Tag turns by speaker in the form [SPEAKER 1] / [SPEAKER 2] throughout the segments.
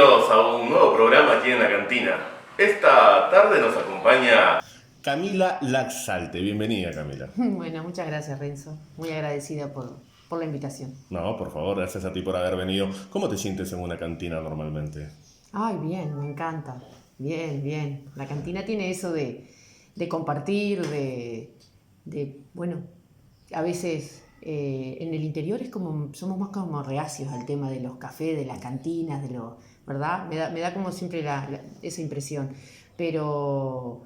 [SPEAKER 1] Bienvenidos a un nuevo programa aquí en la cantina. Esta tarde nos acompaña Camila Laxalte. Bienvenida, Camila.
[SPEAKER 2] Bueno, muchas gracias, Renzo. Muy agradecida por la invitación.
[SPEAKER 1] No, por favor, gracias a ti por haber venido. ¿Cómo te sientes en una cantina normalmente?
[SPEAKER 2] Ay, bien, me encanta. Bien, bien. La cantina tiene eso de compartir, bueno, a veces en el interior es como, somos más como reacios al tema de los cafés, de las cantinas, ¿verdad? Me da como siempre esa impresión. Pero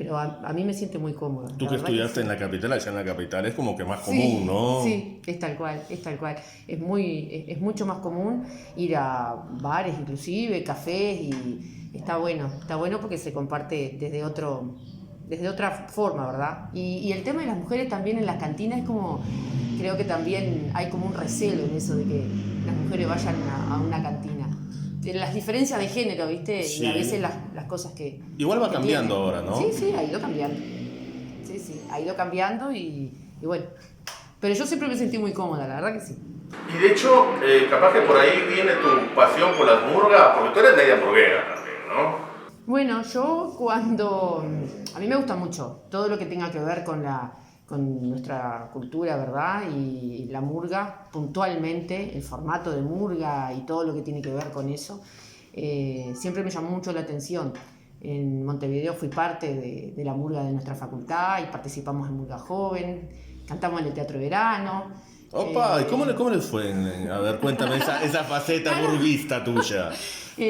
[SPEAKER 2] a mí me siente muy cómoda.
[SPEAKER 1] Tú que estudiaste
[SPEAKER 2] sí.
[SPEAKER 1] en la capital, allá en la capital es como que más
[SPEAKER 2] Sí,
[SPEAKER 1] común, ¿no?
[SPEAKER 2] sí, es tal cual, es tal cual. Es mucho más común ir a bares, inclusive, cafés, y está bueno porque se comparte desde otra forma, ¿verdad? Y el tema de las mujeres también en las cantinas es como, creo que también hay como un recelo en eso de que las mujeres vayan a una cantina. De las diferencias de género, ¿viste?
[SPEAKER 1] Sí.
[SPEAKER 2] Y a veces las cosas que...
[SPEAKER 1] Igual va
[SPEAKER 2] que
[SPEAKER 1] cambiando
[SPEAKER 2] tienen.
[SPEAKER 1] ahora, ¿no?
[SPEAKER 2] Sí, ha ido cambiando. Sí, ha ido cambiando y bueno. Pero yo siempre me sentí muy cómoda, la verdad que sí.
[SPEAKER 1] Y de hecho, capaz que por ahí viene tu pasión por las murgas, porque tú eres media hamburguera también, ¿no?
[SPEAKER 2] Bueno, yo cuando... A mí me gusta mucho todo lo que tenga que ver con nuestra cultura, ¿verdad? Y la murga, puntualmente, el formato de murga y todo lo que tiene que ver con eso, siempre me llamó mucho la atención. En Montevideo fui parte de la murga de nuestra facultad y participamos en Murga Joven, cantamos en el Teatro Verano.
[SPEAKER 1] Opa, ¿y cómo les fue? A ver, cuéntame esa faceta burguista tuya.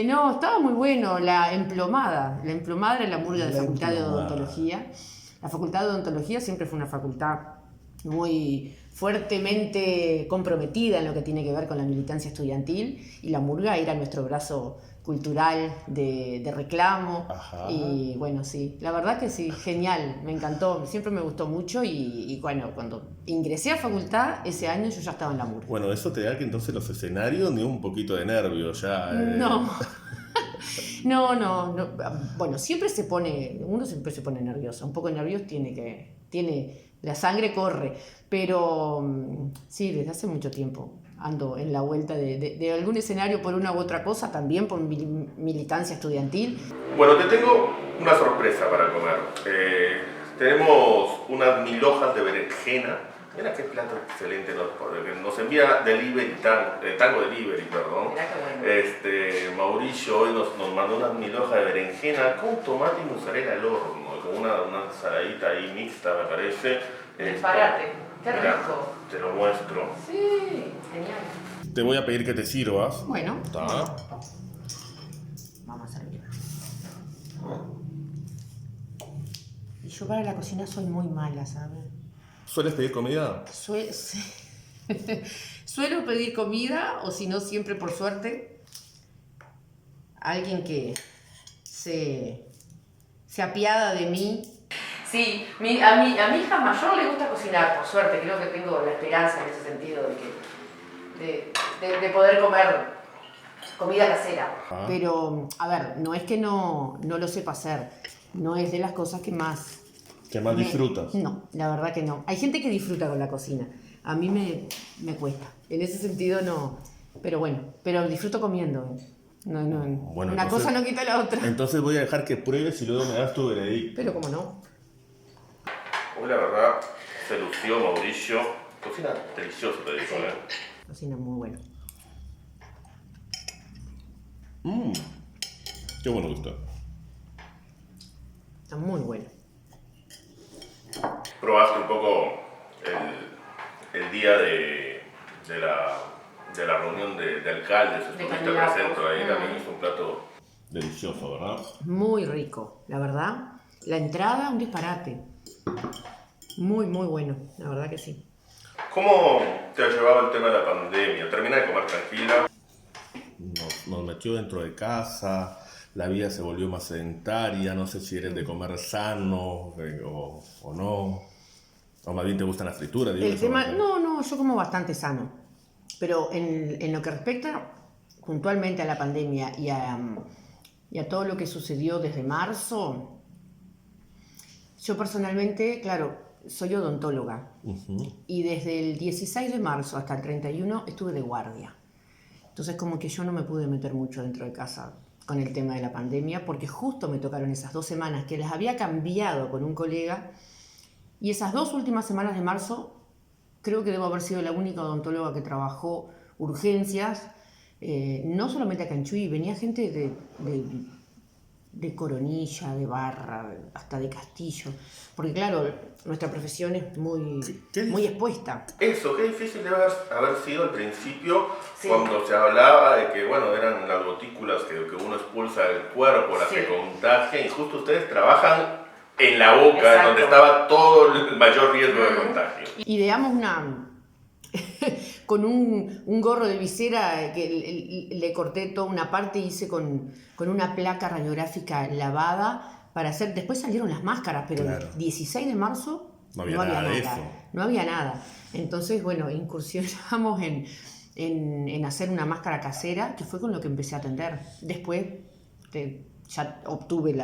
[SPEAKER 2] No, estaba muy bueno, la emplomada era la murga de la Facultad de Odontología. La Facultad de Odontología siempre fue una facultad muy fuertemente comprometida en lo que tiene que ver con la militancia estudiantil, y la murga era nuestro brazo cultural de reclamo. Ajá. Y bueno, sí, la verdad que sí, genial, me encantó, siempre me gustó mucho y bueno, cuando ingresé a facultad ese año yo ya estaba en la murga.
[SPEAKER 1] Bueno, eso te da que entonces los escenarios ni un poquito de nervio ya.
[SPEAKER 2] No. No. Bueno, uno siempre se pone nervioso, un poco nervioso la sangre corre, pero sí, desde hace mucho tiempo ando en la vuelta de algún escenario por una u otra cosa, también por militancia estudiantil.
[SPEAKER 1] Bueno, te tengo una sorpresa para comer. Tenemos unas mil hojas de berenjena. Mira qué plato excelente nos envía Tango Delivery, perdón. Mauricio hoy nos mandó unas mil hojas de berenjena con tomate y mozzarella al horno, con una ensaladita ahí mixta, me parece.
[SPEAKER 2] Disparate, qué
[SPEAKER 1] mira,
[SPEAKER 2] rico.
[SPEAKER 1] Te lo muestro.
[SPEAKER 2] Sí, genial.
[SPEAKER 1] Te voy a pedir que te sirvas.
[SPEAKER 2] Bueno.
[SPEAKER 1] ¿Está?
[SPEAKER 2] Vamos a servir. Y yo para la cocina soy muy mala, ¿sabes?
[SPEAKER 1] ¿Sueles pedir comida?
[SPEAKER 2] Suelo pedir comida, o si no, siempre por suerte, alguien que se apiada de mí. Sí, a mi hija mayor le gusta cocinar, por suerte, creo que tengo la esperanza en ese sentido de poder comer comida casera. Ah. Pero, a ver, no es que no lo sepa hacer, no es de las cosas que más...
[SPEAKER 1] ¿Qué más disfrutas?
[SPEAKER 2] No, la verdad que no. Hay gente que disfruta con la cocina. A mí me cuesta. En ese sentido no. Pero bueno, disfruto comiendo. No.
[SPEAKER 1] Bueno,
[SPEAKER 2] una cosa no quita la otra.
[SPEAKER 1] Entonces voy a dejar que pruebes y luego me das tu veredicto.
[SPEAKER 2] Pero cómo no.
[SPEAKER 1] Hoy la verdad se lució Mauricio. Cocina delicioso, te digo, sí.
[SPEAKER 2] Cocina muy bueno.
[SPEAKER 1] Qué bueno gusto.
[SPEAKER 2] Está muy bueno.
[SPEAKER 1] ¿Probaste un poco el día de la reunión de alcaldes? Estuviste presente ahí, también hizo un plato delicioso, ¿verdad?
[SPEAKER 2] Muy rico, la verdad. La entrada, un disparate. Muy, muy bueno, la verdad que sí.
[SPEAKER 1] ¿Cómo te ha llevado el tema de la pandemia? ¿Termina de comer tranquila? Nos metió dentro de casa. La vida se volvió más sedentaria, no sé si eres de comer sano o no. O más bien te gustan las frituras.
[SPEAKER 2] No, yo como bastante sano. Pero en lo que respecta puntualmente a la pandemia y a todo lo que sucedió desde marzo, yo personalmente, claro, soy odontóloga. Uh-huh. Y desde el 16 de marzo hasta el 31 estuve de guardia. Entonces como que yo no me pude meter mucho dentro de casa con el tema de la pandemia, porque justo me tocaron esas 2 semanas que las había cambiado con un colega, y esas 2 últimas semanas de marzo creo que debo haber sido la única odontóloga que trabajó urgencias, no solamente acá en Chuy, venía gente de Coronilla, de Barra, hasta de Castillo, porque claro, nuestra profesión es muy expuesta.
[SPEAKER 1] Eso, qué difícil debe haber sido al principio, cuando se hablaba de que, bueno, eran las gotículas que uno expulsa del cuerpo, las que contagian, y justo ustedes trabajan en la boca,
[SPEAKER 2] Exacto,
[SPEAKER 1] donde estaba todo el mayor riesgo de contagio.
[SPEAKER 2] Ideamos con un gorro de visera que le corté toda una parte, hice con una placa radiográfica lavada para hacer. Después salieron las máscaras, pero el 16 de marzo no había nada. No había nada. Entonces, bueno, incursionamos en hacer una máscara casera, que fue con lo que empecé a atender. Después ya obtuve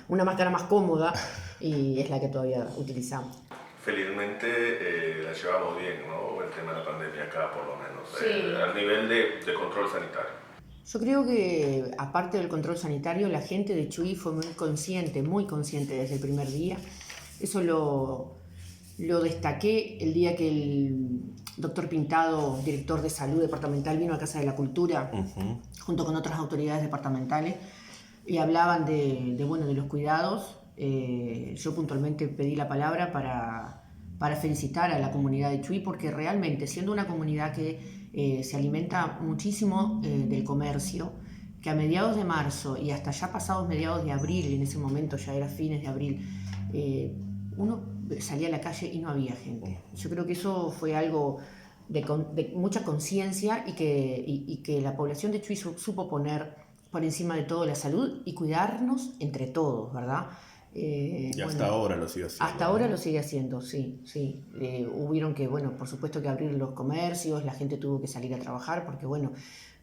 [SPEAKER 2] una máscara más cómoda y es la que todavía utilizamos.
[SPEAKER 1] Felizmente la llevamos bien, ¿no? El tema de la pandemia acá, por lo menos,
[SPEAKER 2] Sí.
[SPEAKER 1] al nivel de control sanitario.
[SPEAKER 2] Yo creo que, aparte del control sanitario, la gente de Chuy fue muy consciente desde el primer día. Eso lo destaqué el día que el doctor Pintado, director de salud departamental, vino a Casa de la Cultura, junto con otras autoridades departamentales, y hablaban de los cuidados. Yo puntualmente pedí la palabra para felicitar a la comunidad de Chuy, porque realmente, siendo una comunidad que se alimenta muchísimo del comercio, que a mediados de marzo y hasta ya pasados mediados de abril, y en ese momento ya era fines de abril, uno salía a la calle y no había gente. Yo creo que eso fue algo de mucha conciencia y que la población de Chuy supo poner por encima de todo la salud y cuidarnos entre todos, ¿verdad?
[SPEAKER 1] Y hasta ahora lo sigue haciendo.
[SPEAKER 2] Hasta ahora lo sigue haciendo, sí. Hubieron que, por supuesto que abrir los comercios, la gente tuvo que salir a trabajar, porque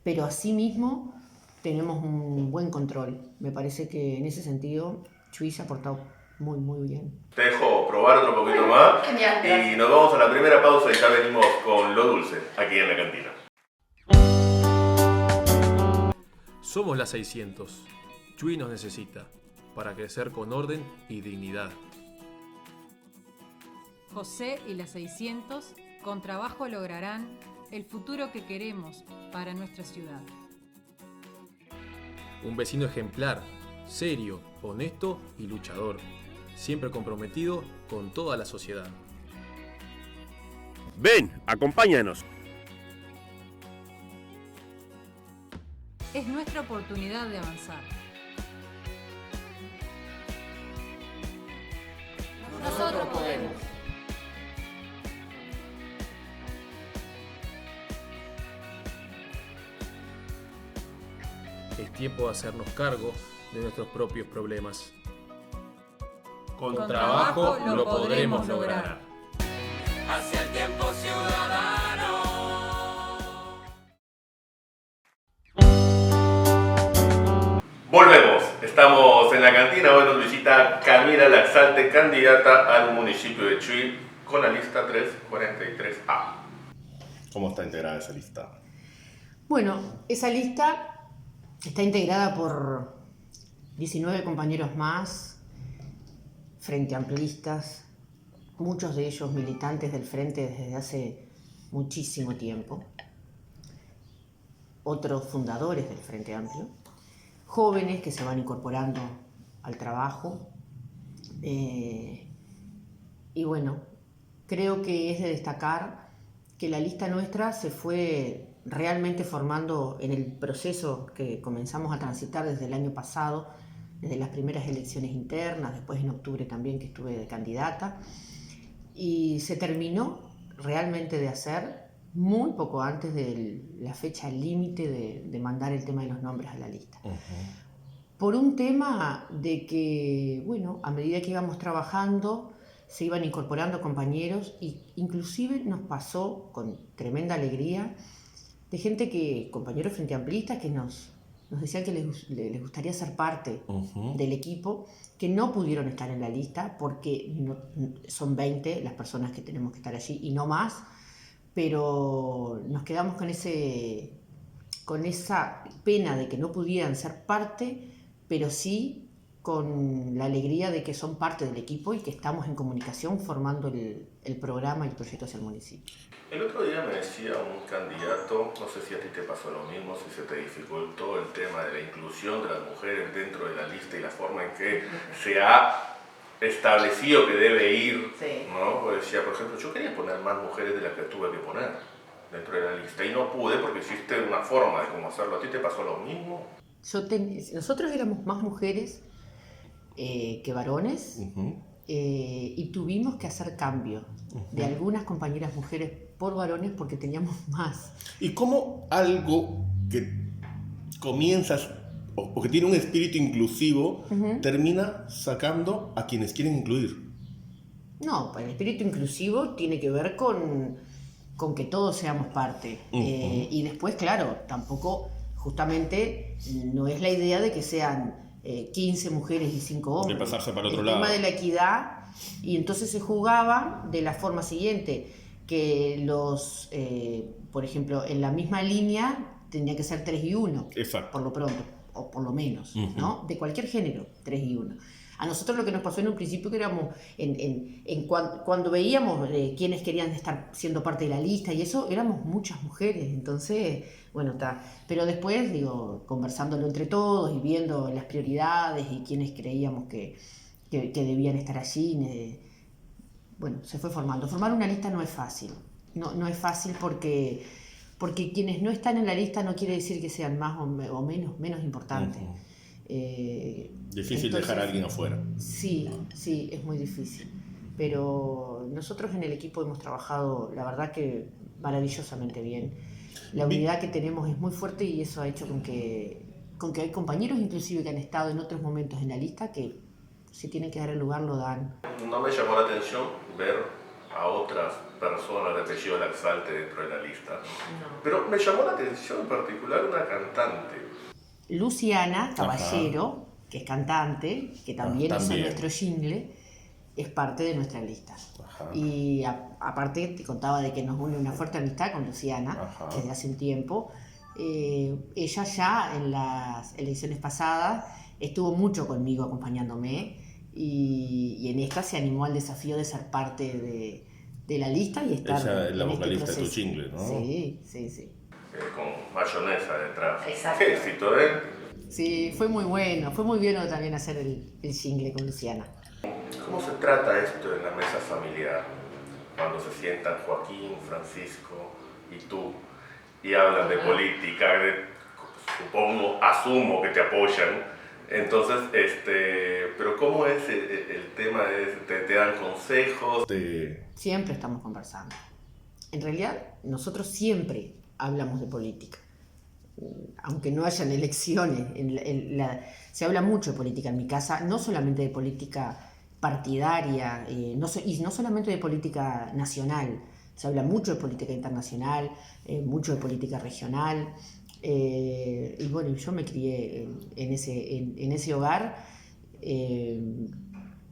[SPEAKER 2] pero asimismo tenemos un buen control. Me parece que en ese sentido Chuy se ha portado muy, muy bien.
[SPEAKER 1] Te dejo probar otro poquito más.
[SPEAKER 2] Genial,
[SPEAKER 1] y nos vamos a la primera pausa y ya venimos con lo dulce aquí en la cantina.
[SPEAKER 3] Somos la 600. Chuy nos necesita para crecer con orden y dignidad.
[SPEAKER 4] José y las 600 con trabajo lograrán el futuro que queremos para nuestra ciudad.
[SPEAKER 3] Un vecino ejemplar, serio, honesto y luchador, siempre comprometido con toda la sociedad.
[SPEAKER 5] Ven, acompáñanos.
[SPEAKER 4] Es nuestra oportunidad de avanzar.
[SPEAKER 2] Nosotros podemos.
[SPEAKER 3] Es tiempo de hacernos cargo de nuestros propios problemas.
[SPEAKER 4] Con trabajo lo podremos lograr.
[SPEAKER 6] Hacia el tiempo ciudadano.
[SPEAKER 1] Volvemos, estamos en la cantina. Hoy nos visita Camila Laxalte, candidata al municipio de Chuy con la lista 343A. ¿Cómo está integrada esa lista?
[SPEAKER 2] Bueno, esa lista está integrada por 19 compañeros más, frente amplistas, muchos de ellos militantes del Frente desde hace muchísimo tiempo, otros fundadores del Frente Amplio, jóvenes que se van incorporando al trabajo, y creo que es de destacar que la lista nuestra se fue realmente formando en el proceso que comenzamos a transitar desde el año pasado, desde las primeras elecciones internas, después en octubre también que estuve de candidata, y se terminó realmente de hacer muy poco antes de la fecha límite de mandar el tema de los nombres a la lista. Por un tema de que, a medida que íbamos trabajando, se iban incorporando compañeros, e inclusive nos pasó con tremenda alegría de gente compañeros frente amplistas que nos decían que les gustaría ser parte del equipo, que no pudieron estar en la lista porque son 20 las personas que tenemos que estar allí y no más, pero nos quedamos con con esa pena de que no pudieran ser parte, pero sí con la alegría de que son parte del equipo y que estamos en comunicación formando el programa y el proyecto hacia el municipio.
[SPEAKER 1] El otro día me decía un candidato, no sé si a ti te pasó lo mismo, si se te dificultó el tema de la inclusión de las mujeres dentro de la lista y la forma en que se ha establecido que debe ir,
[SPEAKER 2] Sí.
[SPEAKER 1] ¿no? Pues decía, por ejemplo, yo quería poner más mujeres de las que tuve que poner dentro de la lista y no pude porque existe una forma de cómo hacerlo. ¿A ti te pasó lo mismo?
[SPEAKER 2] Nosotros éramos más mujeres que varones. Y tuvimos que hacer cambio de algunas compañeras mujeres por varones porque teníamos más.
[SPEAKER 1] ¿Y cómo algo que comienzas o que tiene un espíritu inclusivo termina sacando a quienes quieren incluir?
[SPEAKER 2] No, el espíritu inclusivo tiene que ver con que todos seamos parte. Y después, claro, tampoco, justamente, no es la idea de que sean 15 mujeres y 5 hombres.
[SPEAKER 1] De pasarse para otro
[SPEAKER 2] el
[SPEAKER 1] lado.
[SPEAKER 2] tema de la equidad, y entonces se jugaba de la forma siguiente, que por ejemplo, en la misma línea tendría que ser 3 y 1,
[SPEAKER 1] Exacto.
[SPEAKER 2] por lo pronto, o por lo menos, ¿no? De cualquier género, 3 y 1. A nosotros lo que nos pasó en un principio que éramos, cuando veíamos quiénes querían estar siendo parte de la lista y eso, éramos muchas mujeres, entonces, bueno, está. Pero después, conversándolo entre todos y viendo las prioridades y quiénes creíamos que debían estar allí, bueno, se fue formando. Formar una lista no es fácil, no es fácil porque quienes no están en la lista no quiere decir que sean más o menos importantes.
[SPEAKER 1] Difícil
[SPEAKER 2] Entonces,
[SPEAKER 1] dejar a alguien afuera.
[SPEAKER 2] Sí, es muy difícil. Pero nosotros en el equipo hemos trabajado, la verdad que maravillosamente bien. La unidad que tenemos es muy fuerte y eso ha hecho con que hay compañeros inclusive que han estado en otros momentos en la lista que si tienen que dar el lugar lo dan.
[SPEAKER 1] No me llamó la atención ver a otras personas de apellido Laxalte dentro de la lista. No. Pero me llamó la atención en particular una cantante.
[SPEAKER 2] Luciana Caballero, que es cantante, que también hizo nuestro jingle, es parte de nuestra lista. Ajá. Y aparte te contaba de que nos une una fuerte amistad con Luciana. Ajá. Desde hace un tiempo. Ella ya en las elecciones pasadas estuvo mucho conmigo acompañándome y en esta se animó al desafío de ser parte de la lista y estar.
[SPEAKER 1] Ella es la vocalista de tu jingle, ¿no?
[SPEAKER 2] Sí.
[SPEAKER 1] Con mayonesa detrás.
[SPEAKER 2] Exacto.
[SPEAKER 1] Qué éxito, ¿eh?
[SPEAKER 2] Sí, fue muy bueno también hacer el jingle con Luciana.
[SPEAKER 1] ¿Cómo se trata esto en la mesa familiar? Cuando se sientan Joaquín, Francisco y tú y hablan de política, asumo que te apoyan. Entonces, pero ¿cómo es el tema? ¿Te dan consejos?
[SPEAKER 2] Siempre estamos conversando. En realidad, nosotros siempre hablamos de política. Aunque no hayan elecciones, se habla mucho de política en mi casa, no solamente de política partidaria, y no solamente de política nacional, se habla mucho de política internacional, mucho de política regional, y bueno, yo me crié en ese hogar,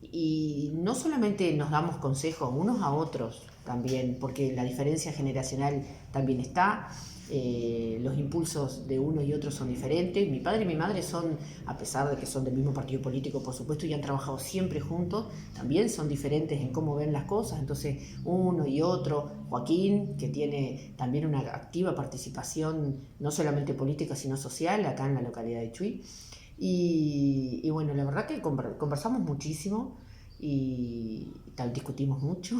[SPEAKER 2] y no solamente nos damos consejos unos a otros también, porque la diferencia generacional también está. Los impulsos de uno y otro son diferentes. Mi padre y mi madre son, a pesar de que son del mismo partido político, por supuesto, y han trabajado siempre juntos, también son diferentes en cómo ven las cosas. Entonces, uno y otro, Joaquín, que tiene también una activa participación, no solamente política, sino social, acá en la localidad de Chuy. Y bueno, la verdad que conversamos muchísimo y discutimos mucho.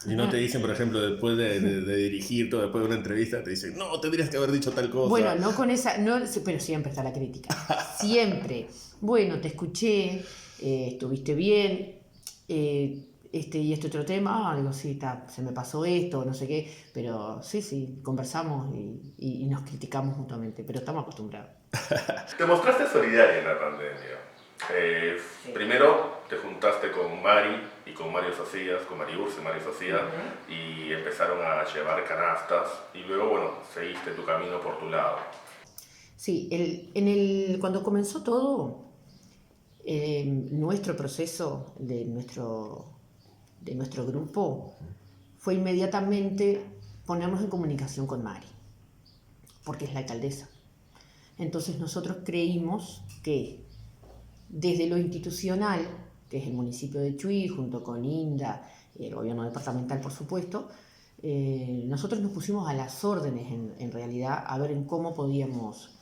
[SPEAKER 1] Y no te dicen, por ejemplo, después de dirigir todo, después de una entrevista, te dicen, no, tendrías que haber dicho tal cosa.
[SPEAKER 2] Bueno, no con esa, pero siempre está la crítica. Siempre. Bueno, te escuché, estuviste bien, y este otro tema, digo, sí, se me pasó esto, no sé qué, pero sí, conversamos y nos criticamos mutuamente, pero estamos acostumbrados.
[SPEAKER 1] Te mostraste solidaria en la pandemia. Sí. Primero te juntaste con Mari y con Mario Socias, con Mari Urce y Mario Socias, y empezaron a llevar canastas y luego, bueno, seguiste tu camino por tu lado.
[SPEAKER 2] Sí, cuando comenzó todo, nuestro proceso de nuestro grupo fue inmediatamente ponernos en comunicación con Mari, porque es la alcaldesa. Entonces nosotros creímos que desde lo institucional, que es el municipio de Chuy, junto con INDA, el gobierno departamental por supuesto, nosotros nos pusimos a las órdenes en realidad a ver en cómo podíamos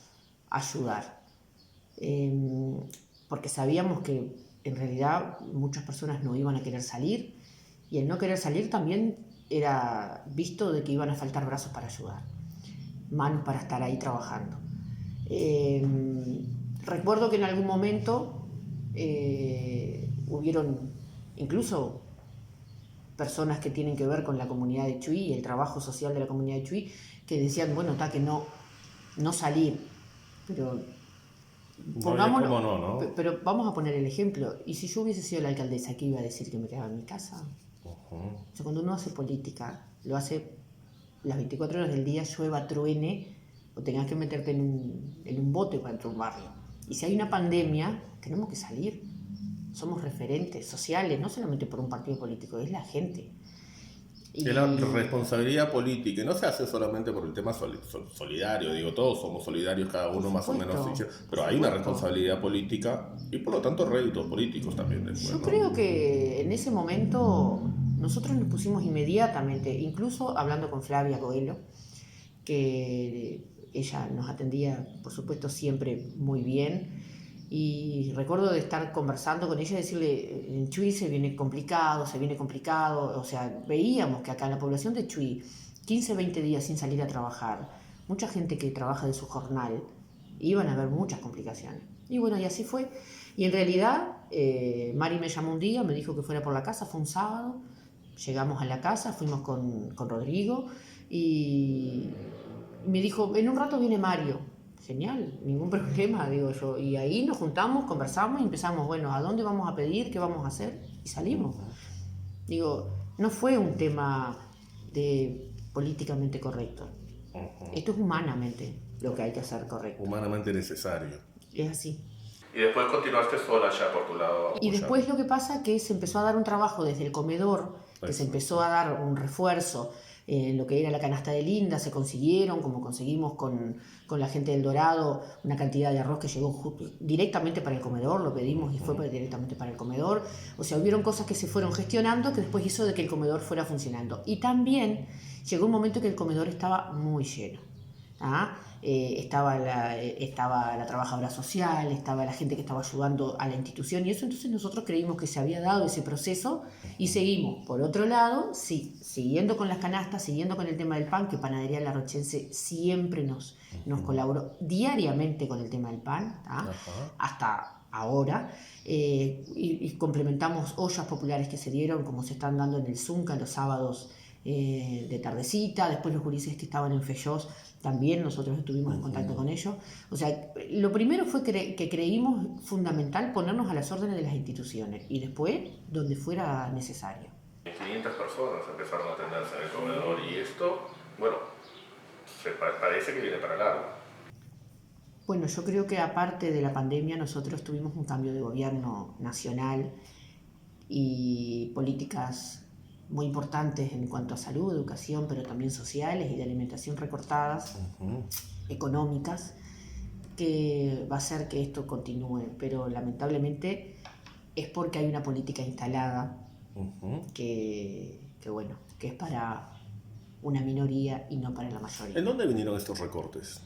[SPEAKER 2] ayudar. Porque sabíamos que en realidad muchas personas no iban a querer salir, y el no querer salir también era visto de que iban a faltar brazos para ayudar, manos para estar ahí trabajando. Recuerdo que en algún momento hubieron incluso personas que tienen que ver con la comunidad de Chuy y el trabajo social de la comunidad de Chuy, que decían, bueno, está que no salir, pero pongámoslo,
[SPEAKER 1] ¿no?
[SPEAKER 2] Pero vamos a poner el ejemplo. ¿Y si yo hubiese sido la alcaldesa, qué iba a decir? ¿Que me quedaba en mi casa? O sea, cuando uno hace política, lo hace las 24 horas del día, llueva, truene, o tengas que meterte en un bote para entrar a un barrio. Y si hay una pandemia, tenemos que salir. Somos referentes sociales, no solamente por un partido político, es la gente.
[SPEAKER 1] Y la responsabilidad política, y no se hace solamente por el tema solidario, digo, todos somos solidarios, cada uno más o menos, pero hay una responsabilidad política y por lo tanto réditos políticos también después.
[SPEAKER 2] Yo creo que en ese momento nosotros nos pusimos inmediatamente, incluso hablando con Flavia Coelho, que ella nos atendía, por supuesto, siempre muy bien. Y recuerdo de estar conversando con ella y decirle, en Chuy se viene complicado, o sea, veíamos que acá en la población de Chuy, 15, 20 días sin salir a trabajar, mucha gente que trabaja de su jornal, iban a haber muchas complicaciones. Y bueno, y así fue. Y en realidad, Mari me llamó un día, me dijo que fuera por la casa, fue un sábado, llegamos a la casa, fuimos con Rodrigo, y me dijo, en un rato viene Mario. Genial, ningún problema, digo yo. Y ahí nos juntamos, conversamos y empezamos, bueno, ¿a dónde vamos a pedir? ¿Qué vamos a hacer? Y salimos. Digo, no fue un tema de políticamente correcto. Esto es humanamente lo que hay que hacer correcto.
[SPEAKER 1] Humanamente necesario.
[SPEAKER 2] Es así.
[SPEAKER 1] Y después continuaste sola ya por tu lado.
[SPEAKER 2] Y después lo que pasa es que se empezó a dar un trabajo desde el comedor, que se empezó a dar un refuerzo. Lo que era la canasta de Linda, se consiguieron, como conseguimos con la gente del Dorado, una cantidad de arroz que llegó directamente para el comedor, lo pedimos y fue directamente para el comedor. O sea, hubieron cosas que se fueron gestionando que después hizo de que el comedor fuera funcionando. Y también llegó un momento que el comedor estaba muy lleno. Estaba la trabajadora social, estaba la gente que estaba ayudando a la institución y eso, entonces nosotros creímos que se había dado ese proceso y seguimos. Por otro lado, sí, siguiendo con las canastas, siguiendo con el tema del pan, que Panadería Larrochense siempre nos colaboró diariamente con el tema del pan, hasta ahora, y complementamos ollas populares que se dieron, como se están dando en el Zunca los sábados de tardecita, después los gurises que estaban en Fellós, también nosotros estuvimos en contacto con ellos. O sea, lo primero fue que creímos fundamental ponernos a las órdenes de las instituciones y después donde fuera necesario.
[SPEAKER 1] 500 personas empezaron a atenderse en el comedor y esto, bueno, parece que viene para largo.
[SPEAKER 2] Bueno, yo creo que aparte de la pandemia nosotros tuvimos un cambio de gobierno nacional y políticas muy importantes en cuanto a salud, educación, pero también sociales y de alimentación recortadas, económicas, que va a hacer que esto continúe, pero lamentablemente es porque hay una política instalada que es para una minoría y no para la mayoría.
[SPEAKER 1] ¿En dónde vinieron estos recortes?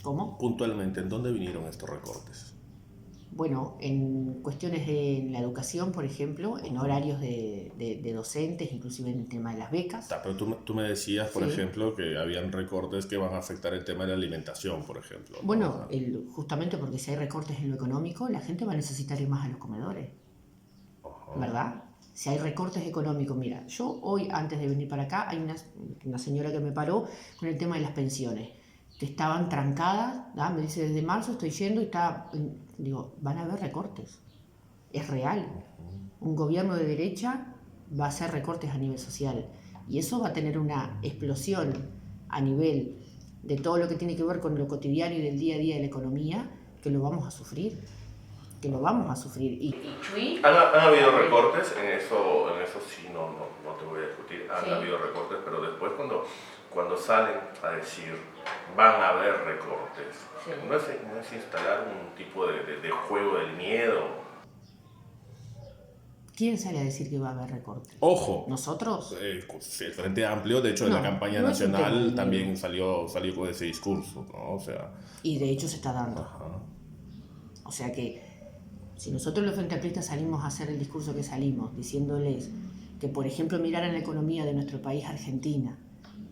[SPEAKER 2] ¿Cómo?
[SPEAKER 1] Puntualmente, ¿en dónde vinieron estos recortes?
[SPEAKER 2] Bueno, en cuestiones de la educación, por ejemplo, en horarios de docentes, inclusive en el tema de las becas.
[SPEAKER 1] Pero tú me decías, por ejemplo, que habían recortes que van a afectar el tema de la alimentación, por ejemplo.
[SPEAKER 2] Bueno, justamente porque si hay recortes en lo económico, la gente va a necesitar ir más a los comedores, ¿verdad? Si hay recortes económicos, mira, yo hoy, antes de venir para acá, hay una señora que me paró con el tema de las pensiones, que estaban trancadas, me dice, desde marzo estoy yendo y digo, van a haber recortes, es real. Un gobierno de derecha va a hacer recortes a nivel social y eso va a tener una explosión a nivel de todo lo que tiene que ver con lo cotidiano y del día a día de la economía, que lo vamos a sufrir. que lo vamos a sufrir. Y Chuy,
[SPEAKER 1] ¿Han habido recortes? En eso sí no te voy a discutir. Han
[SPEAKER 2] Sí.
[SPEAKER 1] habido recortes, pero después cuando salen a decir van a haber recortes,
[SPEAKER 2] Sí.
[SPEAKER 1] ¿no es instalar un tipo de juego del miedo?
[SPEAKER 2] ¿quién sale a decir que va a haber recortes?
[SPEAKER 1] Ojo,
[SPEAKER 2] ¿Nosotros?
[SPEAKER 1] el Frente Amplio, de hecho, en
[SPEAKER 2] No,
[SPEAKER 1] la campaña
[SPEAKER 2] no es un tema de
[SPEAKER 1] nacional
[SPEAKER 2] miedo.
[SPEAKER 1] también salió con ese discurso, ¿no? O sea,
[SPEAKER 2] Y de hecho se está dando.
[SPEAKER 1] ajá.
[SPEAKER 2] O sea que si nosotros los Frente Amplistas salimos a hacer el discurso que salimos, diciéndoles que, por ejemplo, miraran la economía de nuestro país, Argentina,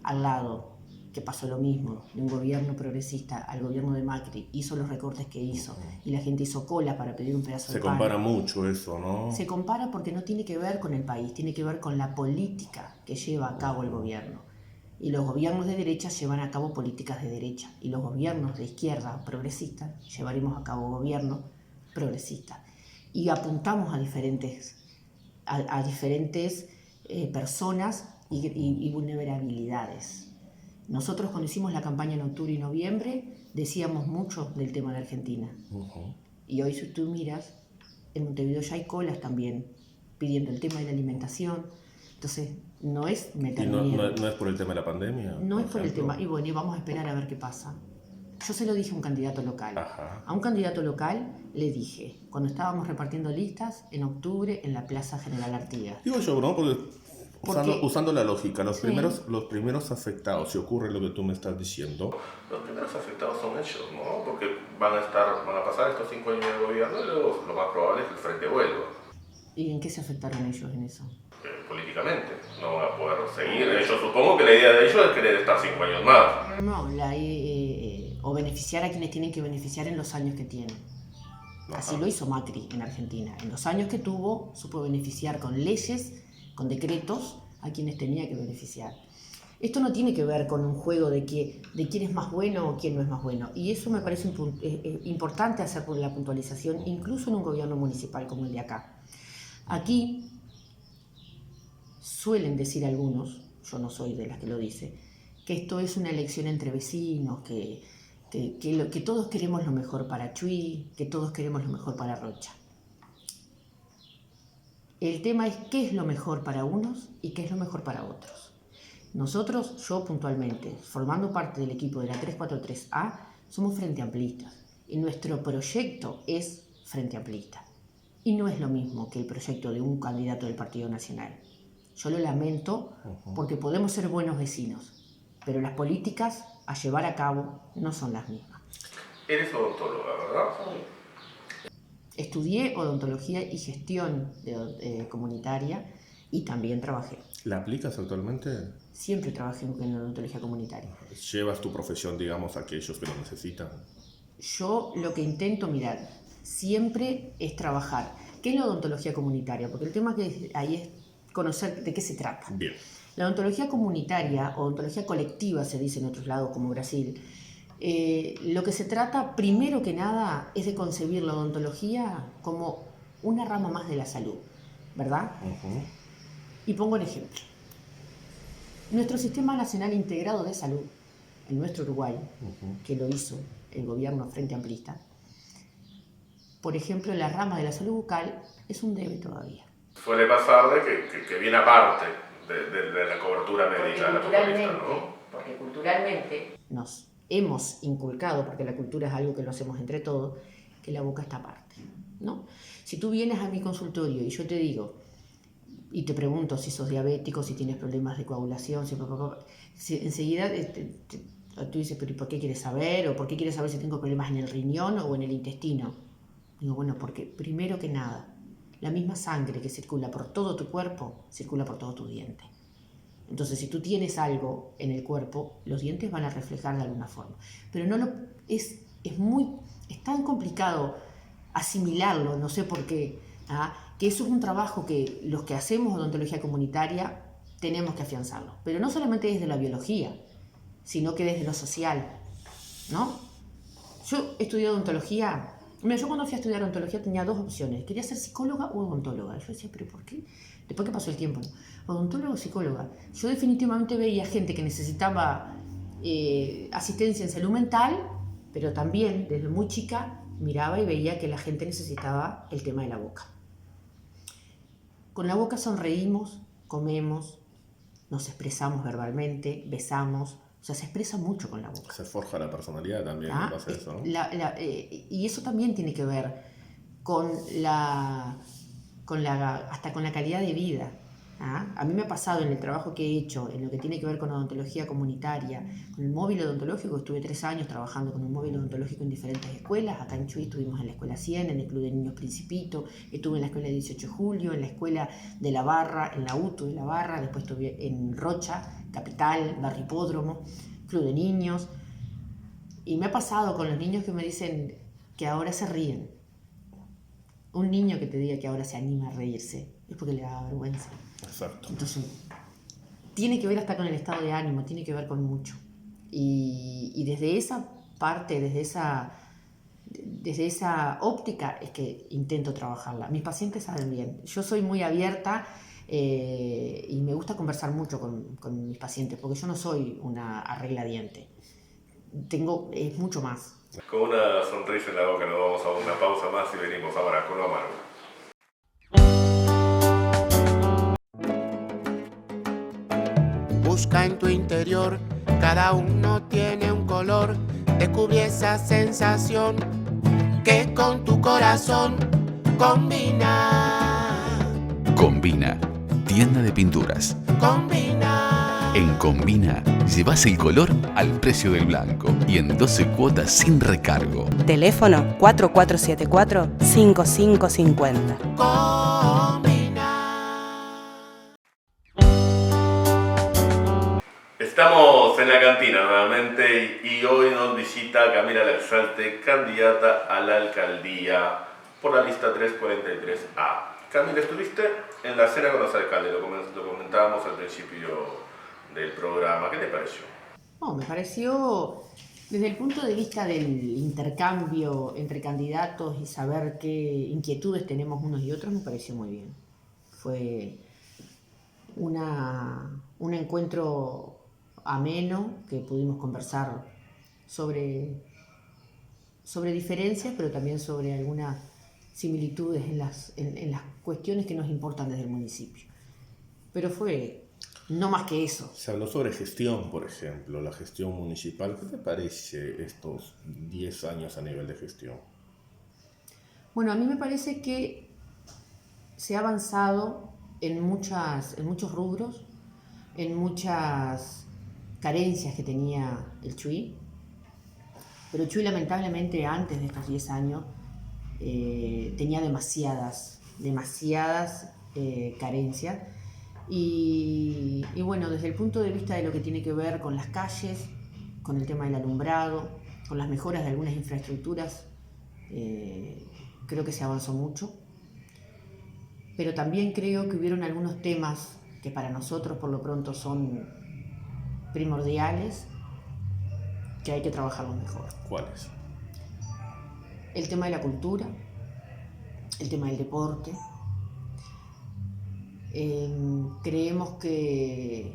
[SPEAKER 2] al lado, que pasó lo mismo, de un gobierno progresista al gobierno de Macri, hizo los recortes que hizo, y la gente hizo cola para pedir un pedazo
[SPEAKER 1] Se
[SPEAKER 2] de pan.
[SPEAKER 1] compara mucho eso, ¿no?
[SPEAKER 2] Se compara porque no tiene que ver con el país, tiene que ver con la política que lleva a cabo el gobierno. Y los gobiernos de derecha llevan a cabo políticas de derecha, y los gobiernos de izquierda progresistas llevaremos a cabo gobiernos progresistas. Y apuntamos a diferentes personas y vulnerabilidades. Nosotros cuando hicimos la campaña en octubre y noviembre decíamos mucho del tema de Argentina.
[SPEAKER 1] Ujú.
[SPEAKER 2] Y hoy si tú miras, en Montevideo ya hay colas también pidiendo el tema de la alimentación. Entonces, no es meter
[SPEAKER 1] ¿Y no
[SPEAKER 2] miedo.
[SPEAKER 1] es por el tema de la pandemia?
[SPEAKER 2] No es por el
[SPEAKER 1] ejemplo?
[SPEAKER 2] tema. Y bueno, y vamos a esperar a ver qué pasa. Yo se lo dije a un candidato local.
[SPEAKER 1] Ajá.
[SPEAKER 2] A un candidato local le dije, cuando estábamos repartiendo listas, en octubre, en la Plaza General Artigas.
[SPEAKER 1] Digo yo, ¿no? Porque
[SPEAKER 2] Porque-
[SPEAKER 1] usando la lógica, los
[SPEAKER 2] Sí.
[SPEAKER 1] primeros afectados, si ocurre lo que tú me estás diciendo, los primeros afectados son ellos, ¿no? Porque van a pasar estos 5 años de gobierno y luego lo más probable es que el frente vuelva.
[SPEAKER 2] ¿Y en qué se afectaron ellos en eso?
[SPEAKER 1] Políticamente, no van a poder seguir. Yo supongo que la idea de ellos es querer estar 5 años más.
[SPEAKER 2] No, o beneficiar a quienes tienen que beneficiar en los años que tienen. Así lo hizo Macri en Argentina. En los años que tuvo, supo beneficiar con leyes, con decretos, a quienes tenía que beneficiar. Esto no tiene que ver con un juego de quién es más bueno o quién no es más bueno. Y eso me parece importante hacer por la puntualización, incluso en un gobierno municipal como el de acá. Aquí suelen decir algunos, yo no soy de las que lo dice, que esto es una elección entre vecinos, que todos queremos lo mejor para Chuy, que todos queremos lo mejor para Rocha. El tema es qué es lo mejor para unos y qué es lo mejor para otros. Nosotros, yo puntualmente, formando parte del equipo de la 343A, somos Frente Amplistas y nuestro proyecto es Frente Amplista. Y no es lo mismo que el proyecto de un candidato del Partido Nacional. Yo lo lamento porque podemos ser buenos vecinos, pero las políticas a llevar a cabo no son las mismas.
[SPEAKER 1] Eres odontóloga, ¿verdad?
[SPEAKER 2] Estudié odontología y gestión comunitaria y también trabajé.
[SPEAKER 1] ¿La aplicas actualmente?
[SPEAKER 2] Siempre trabajé en odontología comunitaria.
[SPEAKER 1] ¿Llevas tu profesión, digamos, a aquellos que lo necesitan?
[SPEAKER 2] Yo lo que intento mirar siempre es trabajar. ¿Qué es la odontología comunitaria? Porque el tema que ahí es conocer de qué se trata.
[SPEAKER 1] Bien.
[SPEAKER 2] La odontología comunitaria, odontología colectiva se dice en otros lados como Brasil, lo que se trata primero que nada es de concebir la odontología como una rama más de la salud, ¿verdad?
[SPEAKER 1] Ujú.
[SPEAKER 2] Y pongo un ejemplo. Nuestro Sistema Nacional Integrado de Salud, en nuestro Uruguay, que lo hizo el gobierno Frente Amplista, por ejemplo, la rama de la salud bucal es un debe todavía.
[SPEAKER 1] Suele pasar de que viene aparte de la cobertura médica de la popularidad, ¿no?
[SPEAKER 2] Porque culturalmente nos hemos inculcado, porque la cultura es algo que lo hacemos entre todos, que la boca está aparte, ¿no? Si tú vienes a mi consultorio y yo te digo, y te pregunto si sos diabético, si tienes problemas de coagulación, si enseguida tú dices, pero ¿y por qué quieres saber? ¿O por qué quieres saber si tengo problemas en el riñón o en el intestino? Digo, bueno, porque primero que nada, la misma sangre que circula por todo tu cuerpo, circula por todos tus dientes. Entonces, si tú tienes algo en el cuerpo, los dientes van a reflejar de alguna forma. Pero es tan complicado asimilarlo, no sé por qué, que eso es un trabajo que los que hacemos odontología comunitaria tenemos que afianzarlo. Pero no solamente desde la biología, sino que desde lo social, ¿no? Yo estudié odontología. Mira, yo cuando fui a estudiar odontología tenía dos opciones. Quería ser psicóloga o odontóloga. Yo decía, ¿pero por qué? Después que pasó el tiempo, ¿no? Odontóloga o psicóloga. Yo definitivamente veía gente que necesitaba asistencia en salud mental, pero también, desde muy chica, miraba y veía que la gente necesitaba el tema de la boca. Con la boca sonreímos, comemos, nos expresamos verbalmente, besamos, o sea, se expresa mucho con la boca.
[SPEAKER 1] Se forja la personalidad también,
[SPEAKER 2] ¿Ah?
[SPEAKER 1] me pasa eso, ¿no?
[SPEAKER 2] Y eso también tiene que ver con hasta con la calidad de vida. ¿Ah? A mí me ha pasado en el trabajo que he hecho, en lo que tiene que ver con odontología comunitaria, con el móvil odontológico. Estuve 3 años trabajando con un móvil odontológico en diferentes escuelas. Acá en Chuy estuvimos en la escuela 100, en el Club de Niños Principito, estuve en la escuela 18 de Julio, en la escuela de La Barra, en la UTU de La Barra, después estuve en Rocha, Capital, Barrio Hipódromo, Club de Niños. Y me ha pasado con los niños que me dicen que ahora se ríen. Un niño que te diga que ahora se anima a reírse es porque le da vergüenza.
[SPEAKER 1] Exacto.
[SPEAKER 2] Entonces, tiene que ver hasta con el estado de ánimo, tiene que ver con mucho. Y desde esa parte, desde esa óptica es que intento trabajarla. Mis pacientes saben bien. Yo soy muy abierta y me gusta conversar mucho con mis pacientes, porque yo no soy una arregladiente. Es mucho más.
[SPEAKER 1] Con una sonrisa en la boca nos vamos a una pausa más y venimos ahora con lo amargo.
[SPEAKER 5] Busca en tu interior, cada uno tiene un color. Descubre esa sensación que con tu corazón combina.
[SPEAKER 7] Combina, tienda de pinturas.
[SPEAKER 5] Combina.
[SPEAKER 7] En Combina llevas el color al precio del blanco y en 12 cuotas sin recargo.
[SPEAKER 8] Teléfono 4474-5550.
[SPEAKER 1] Estamos en la cantina nuevamente y hoy nos visita Camila Laxalte, candidata a la alcaldía por la lista 343A. Camila, estuviste en la cena con los alcaldes, lo comentábamos al principio del programa. ¿Qué te pareció?
[SPEAKER 2] No, me pareció, desde el punto de vista del intercambio entre candidatos y saber qué inquietudes tenemos unos y otros, me pareció muy bien. Fue un encuentro ameno, que pudimos conversar sobre diferencias, pero también sobre algunas similitudes en las cuestiones que nos importan desde el municipio. Pero fue no más que eso.
[SPEAKER 1] Se habló sobre gestión, por ejemplo, la gestión municipal. ¿Qué te parece estos 10 años a nivel de gestión?
[SPEAKER 2] Bueno, a mí me parece que se ha avanzado en muchos rubros, en muchas carencias que tenía el Chuy. Pero Chuy, lamentablemente, antes de estos 10 años, tenía demasiadas carencias. Y bueno, desde el punto de vista de lo que tiene que ver con las calles, con el tema del alumbrado, con las mejoras de algunas infraestructuras, creo que se avanzó mucho. Pero también creo que hubieron algunos temas que para nosotros por lo pronto son primordiales, que hay que trabajarlos mejor.
[SPEAKER 1] ¿Cuáles?
[SPEAKER 2] El tema de la cultura, el tema del deporte. Creemos que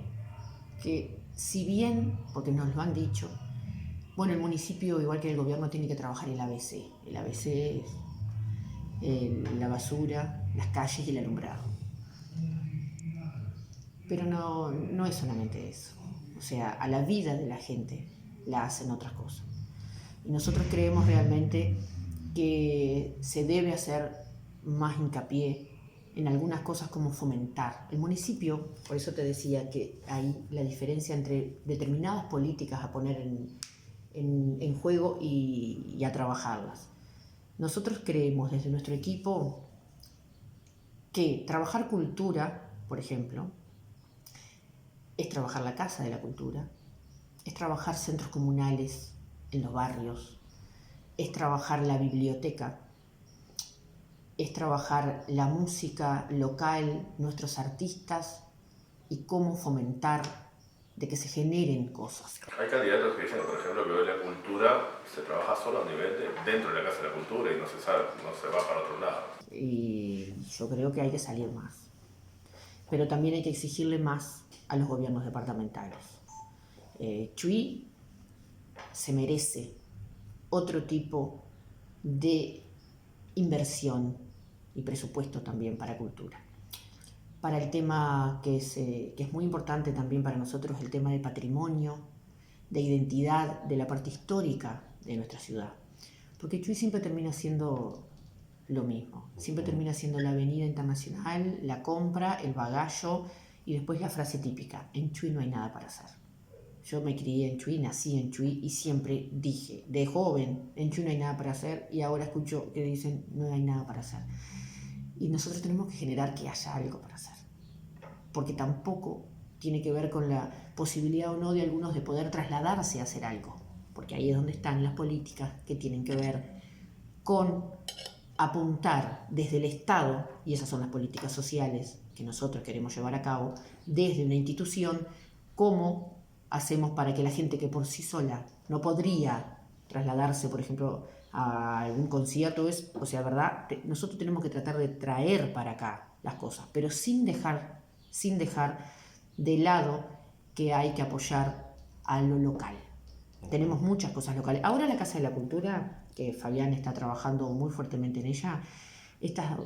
[SPEAKER 2] si bien, porque nos lo han dicho, bueno, el municipio, igual que el gobierno, tiene que trabajar el ABC. El ABC es la basura, las calles y el alumbrado. Pero no es solamente eso. O sea, a la vida de la gente la hacen otras cosas. Y nosotros creemos realmente que se debe hacer más hincapié en algunas cosas como fomentar. El municipio, por eso te decía que hay la diferencia entre determinadas políticas a poner en juego y a trabajarlas. Nosotros creemos desde nuestro equipo que trabajar cultura, por ejemplo, es trabajar la Casa de la Cultura, es trabajar centros comunales en los barrios, es trabajar la biblioteca, es trabajar la música local, nuestros artistas y cómo fomentar de que se generen cosas.
[SPEAKER 1] Hay candidatos que dicen, por ejemplo, que hoy la cultura se trabaja solo a nivel dentro de la Casa de la Cultura y no se va para otro lado.
[SPEAKER 2] Y yo creo que hay que salir más. Pero también hay que exigirle más a los gobiernos departamentales. Chuy se merece otro tipo de inversión y presupuesto también para cultura. Para el tema que es muy importante también para nosotros, el tema de patrimonio, de identidad, de la parte histórica de nuestra ciudad. Porque Chuy siempre termina siendo lo mismo, siempre termina siendo la avenida internacional, la compra, el bagallo y después la frase típica: en Chuy no hay nada para hacer. Yo me crié en Chuy, nací en Chuy y siempre dije, de joven, en Chuy no hay nada para hacer, y ahora escucho que dicen no hay nada para hacer. Y nosotros tenemos que generar que haya algo para hacer, porque tampoco tiene que ver con la posibilidad o no de algunos de poder trasladarse a hacer algo, porque ahí es donde están las políticas que tienen que ver con apuntar desde el Estado, y esas son las políticas sociales que nosotros queremos llevar a cabo, desde una institución, cómo hacemos para que la gente que por sí sola no podría trasladarse, por ejemplo, a algún concierto, ¿verdad? Nosotros tenemos que tratar de traer para acá las cosas, pero sin dejar de lado que hay que apoyar a lo local. Tenemos muchas cosas locales. Ahora la Casa de la Cultura, que Fabián está trabajando muy fuertemente en ella, estos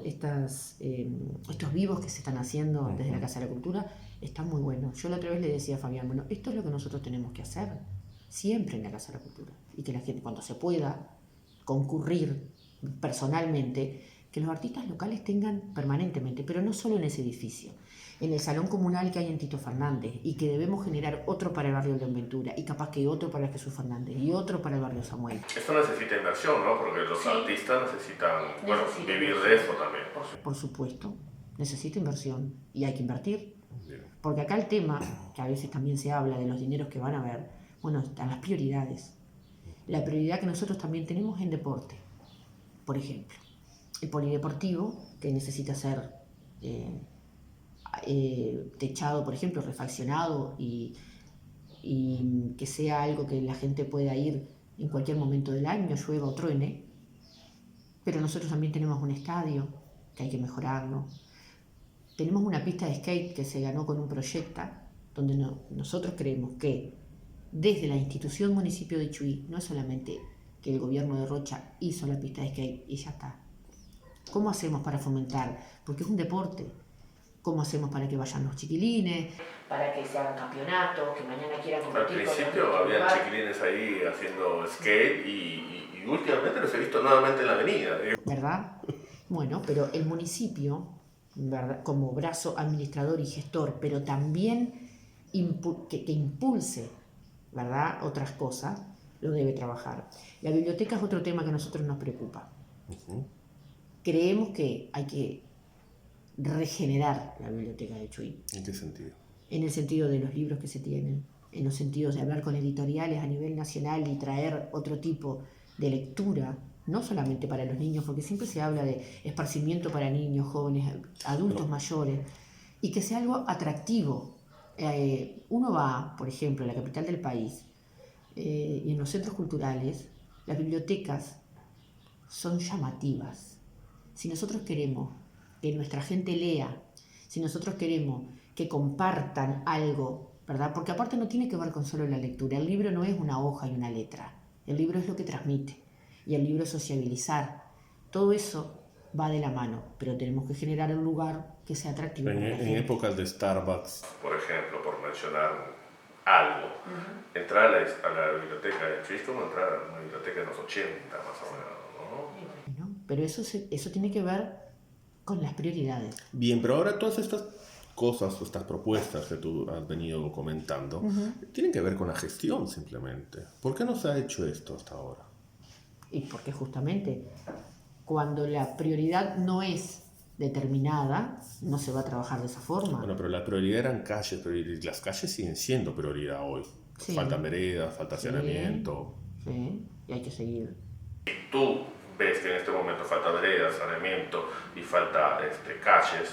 [SPEAKER 2] vivos que se están haciendo desde la Casa de la Cultura están muy buenos. Yo la otra vez le decía a Fabián, bueno, esto es lo que nosotros tenemos que hacer siempre en la Casa de la Cultura, y que la gente, cuando se pueda concurrir personalmente, que los artistas locales tengan permanentemente, pero no solo en ese edificio, en el salón comunal que hay en Tito Fernández, y que debemos generar otro para el barrio León Ventura, y capaz que otro para el Jesús Fernández, y otro para el barrio Samuel.
[SPEAKER 1] Esto necesita inversión, ¿no? Porque los artistas necesitan vivir de eso también.
[SPEAKER 2] Por supuesto, necesita inversión, y hay que invertir.
[SPEAKER 1] Bien.
[SPEAKER 2] Porque acá el tema, que a veces también se habla de los dineros que van a haber, bueno, están las prioridades. La prioridad que nosotros también tenemos en deporte, por ejemplo. El polideportivo, que necesita ser techado, por ejemplo, refaccionado, y que sea algo que la gente pueda ir en cualquier momento del año, llueva o truene. Pero nosotros también tenemos un estadio que hay que mejorarlo. Tenemos una pista de skate que se ganó con un proyecto donde nosotros creemos que desde la institución municipio de Chuy no es solamente que el gobierno de Rocha hizo la pista de skate y ya está. ¿Cómo hacemos para fomentar? Porque es un deporte. ¿Cómo hacemos para que vayan los chiquilines? Para que se hagan campeonatos, que mañana quieran competir.
[SPEAKER 1] Al principio había chiquilines ahí haciendo skate y últimamente los he visto nuevamente en la avenida.
[SPEAKER 2] ¿Verdad? Bueno, pero el municipio, ¿verdad?, como brazo administrador y gestor, pero también que impulse, ¿verdad?, otras cosas, lo debe trabajar. La biblioteca es otro tema que a nosotros nos preocupa. Creemos que hay que regenerar la biblioteca de Chuy.
[SPEAKER 1] ¿En qué sentido?
[SPEAKER 2] En el sentido de los libros que se tienen, en los sentidos de hablar con editoriales a nivel nacional y traer otro tipo de lectura, no solamente para los niños, porque siempre se habla de esparcimiento para niños, jóvenes, adultos mayores, y que sea algo atractivo. Uno va, por ejemplo, a la capital del país, y en los centros culturales, las bibliotecas son llamativas. Si nosotros queremos que nuestra gente lea, si nosotros queremos que compartan algo, ¿verdad? Porque aparte no tiene que ver con solo la lectura. El libro no es una hoja y una letra. El libro es lo que transmite. Y el libro es sociabilizar. Todo eso va de la mano, pero tenemos que generar un lugar que sea atractivo.
[SPEAKER 1] En épocas de Starbucks, por ejemplo, por mencionar algo, entrar a la biblioteca de Chuy es como entrar a una biblioteca de los 80, más o menos, ¿no?
[SPEAKER 2] Pero eso tiene que ver con las prioridades.
[SPEAKER 1] Bien, pero ahora todas estas cosas o estas propuestas que tú has venido comentando tienen que ver con la gestión simplemente. ¿Por qué no se ha hecho esto hasta ahora?
[SPEAKER 2] Y porque justamente cuando la prioridad no es determinada, no se va a trabajar de esa forma.
[SPEAKER 1] Bueno, pero la prioridad eran calles, pero las calles siguen siendo prioridad hoy.
[SPEAKER 2] Sí.
[SPEAKER 1] Faltan veredas, falta saneamiento.
[SPEAKER 2] Sí, y hay que seguir.
[SPEAKER 1] Tú ves que en este momento falta veredas, saneamiento y falta calles,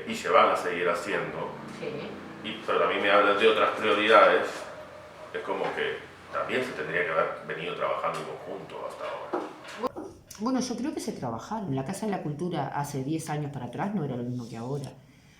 [SPEAKER 1] y se van a seguir haciendo.
[SPEAKER 2] Sí.
[SPEAKER 1] Pero también me hablas de otras prioridades. Es como que también se tendría que haber venido trabajando en conjunto hasta ahora.
[SPEAKER 2] Bueno, yo creo que se trabajaron. La Casa de la Cultura hace 10 años para atrás no era lo mismo que ahora.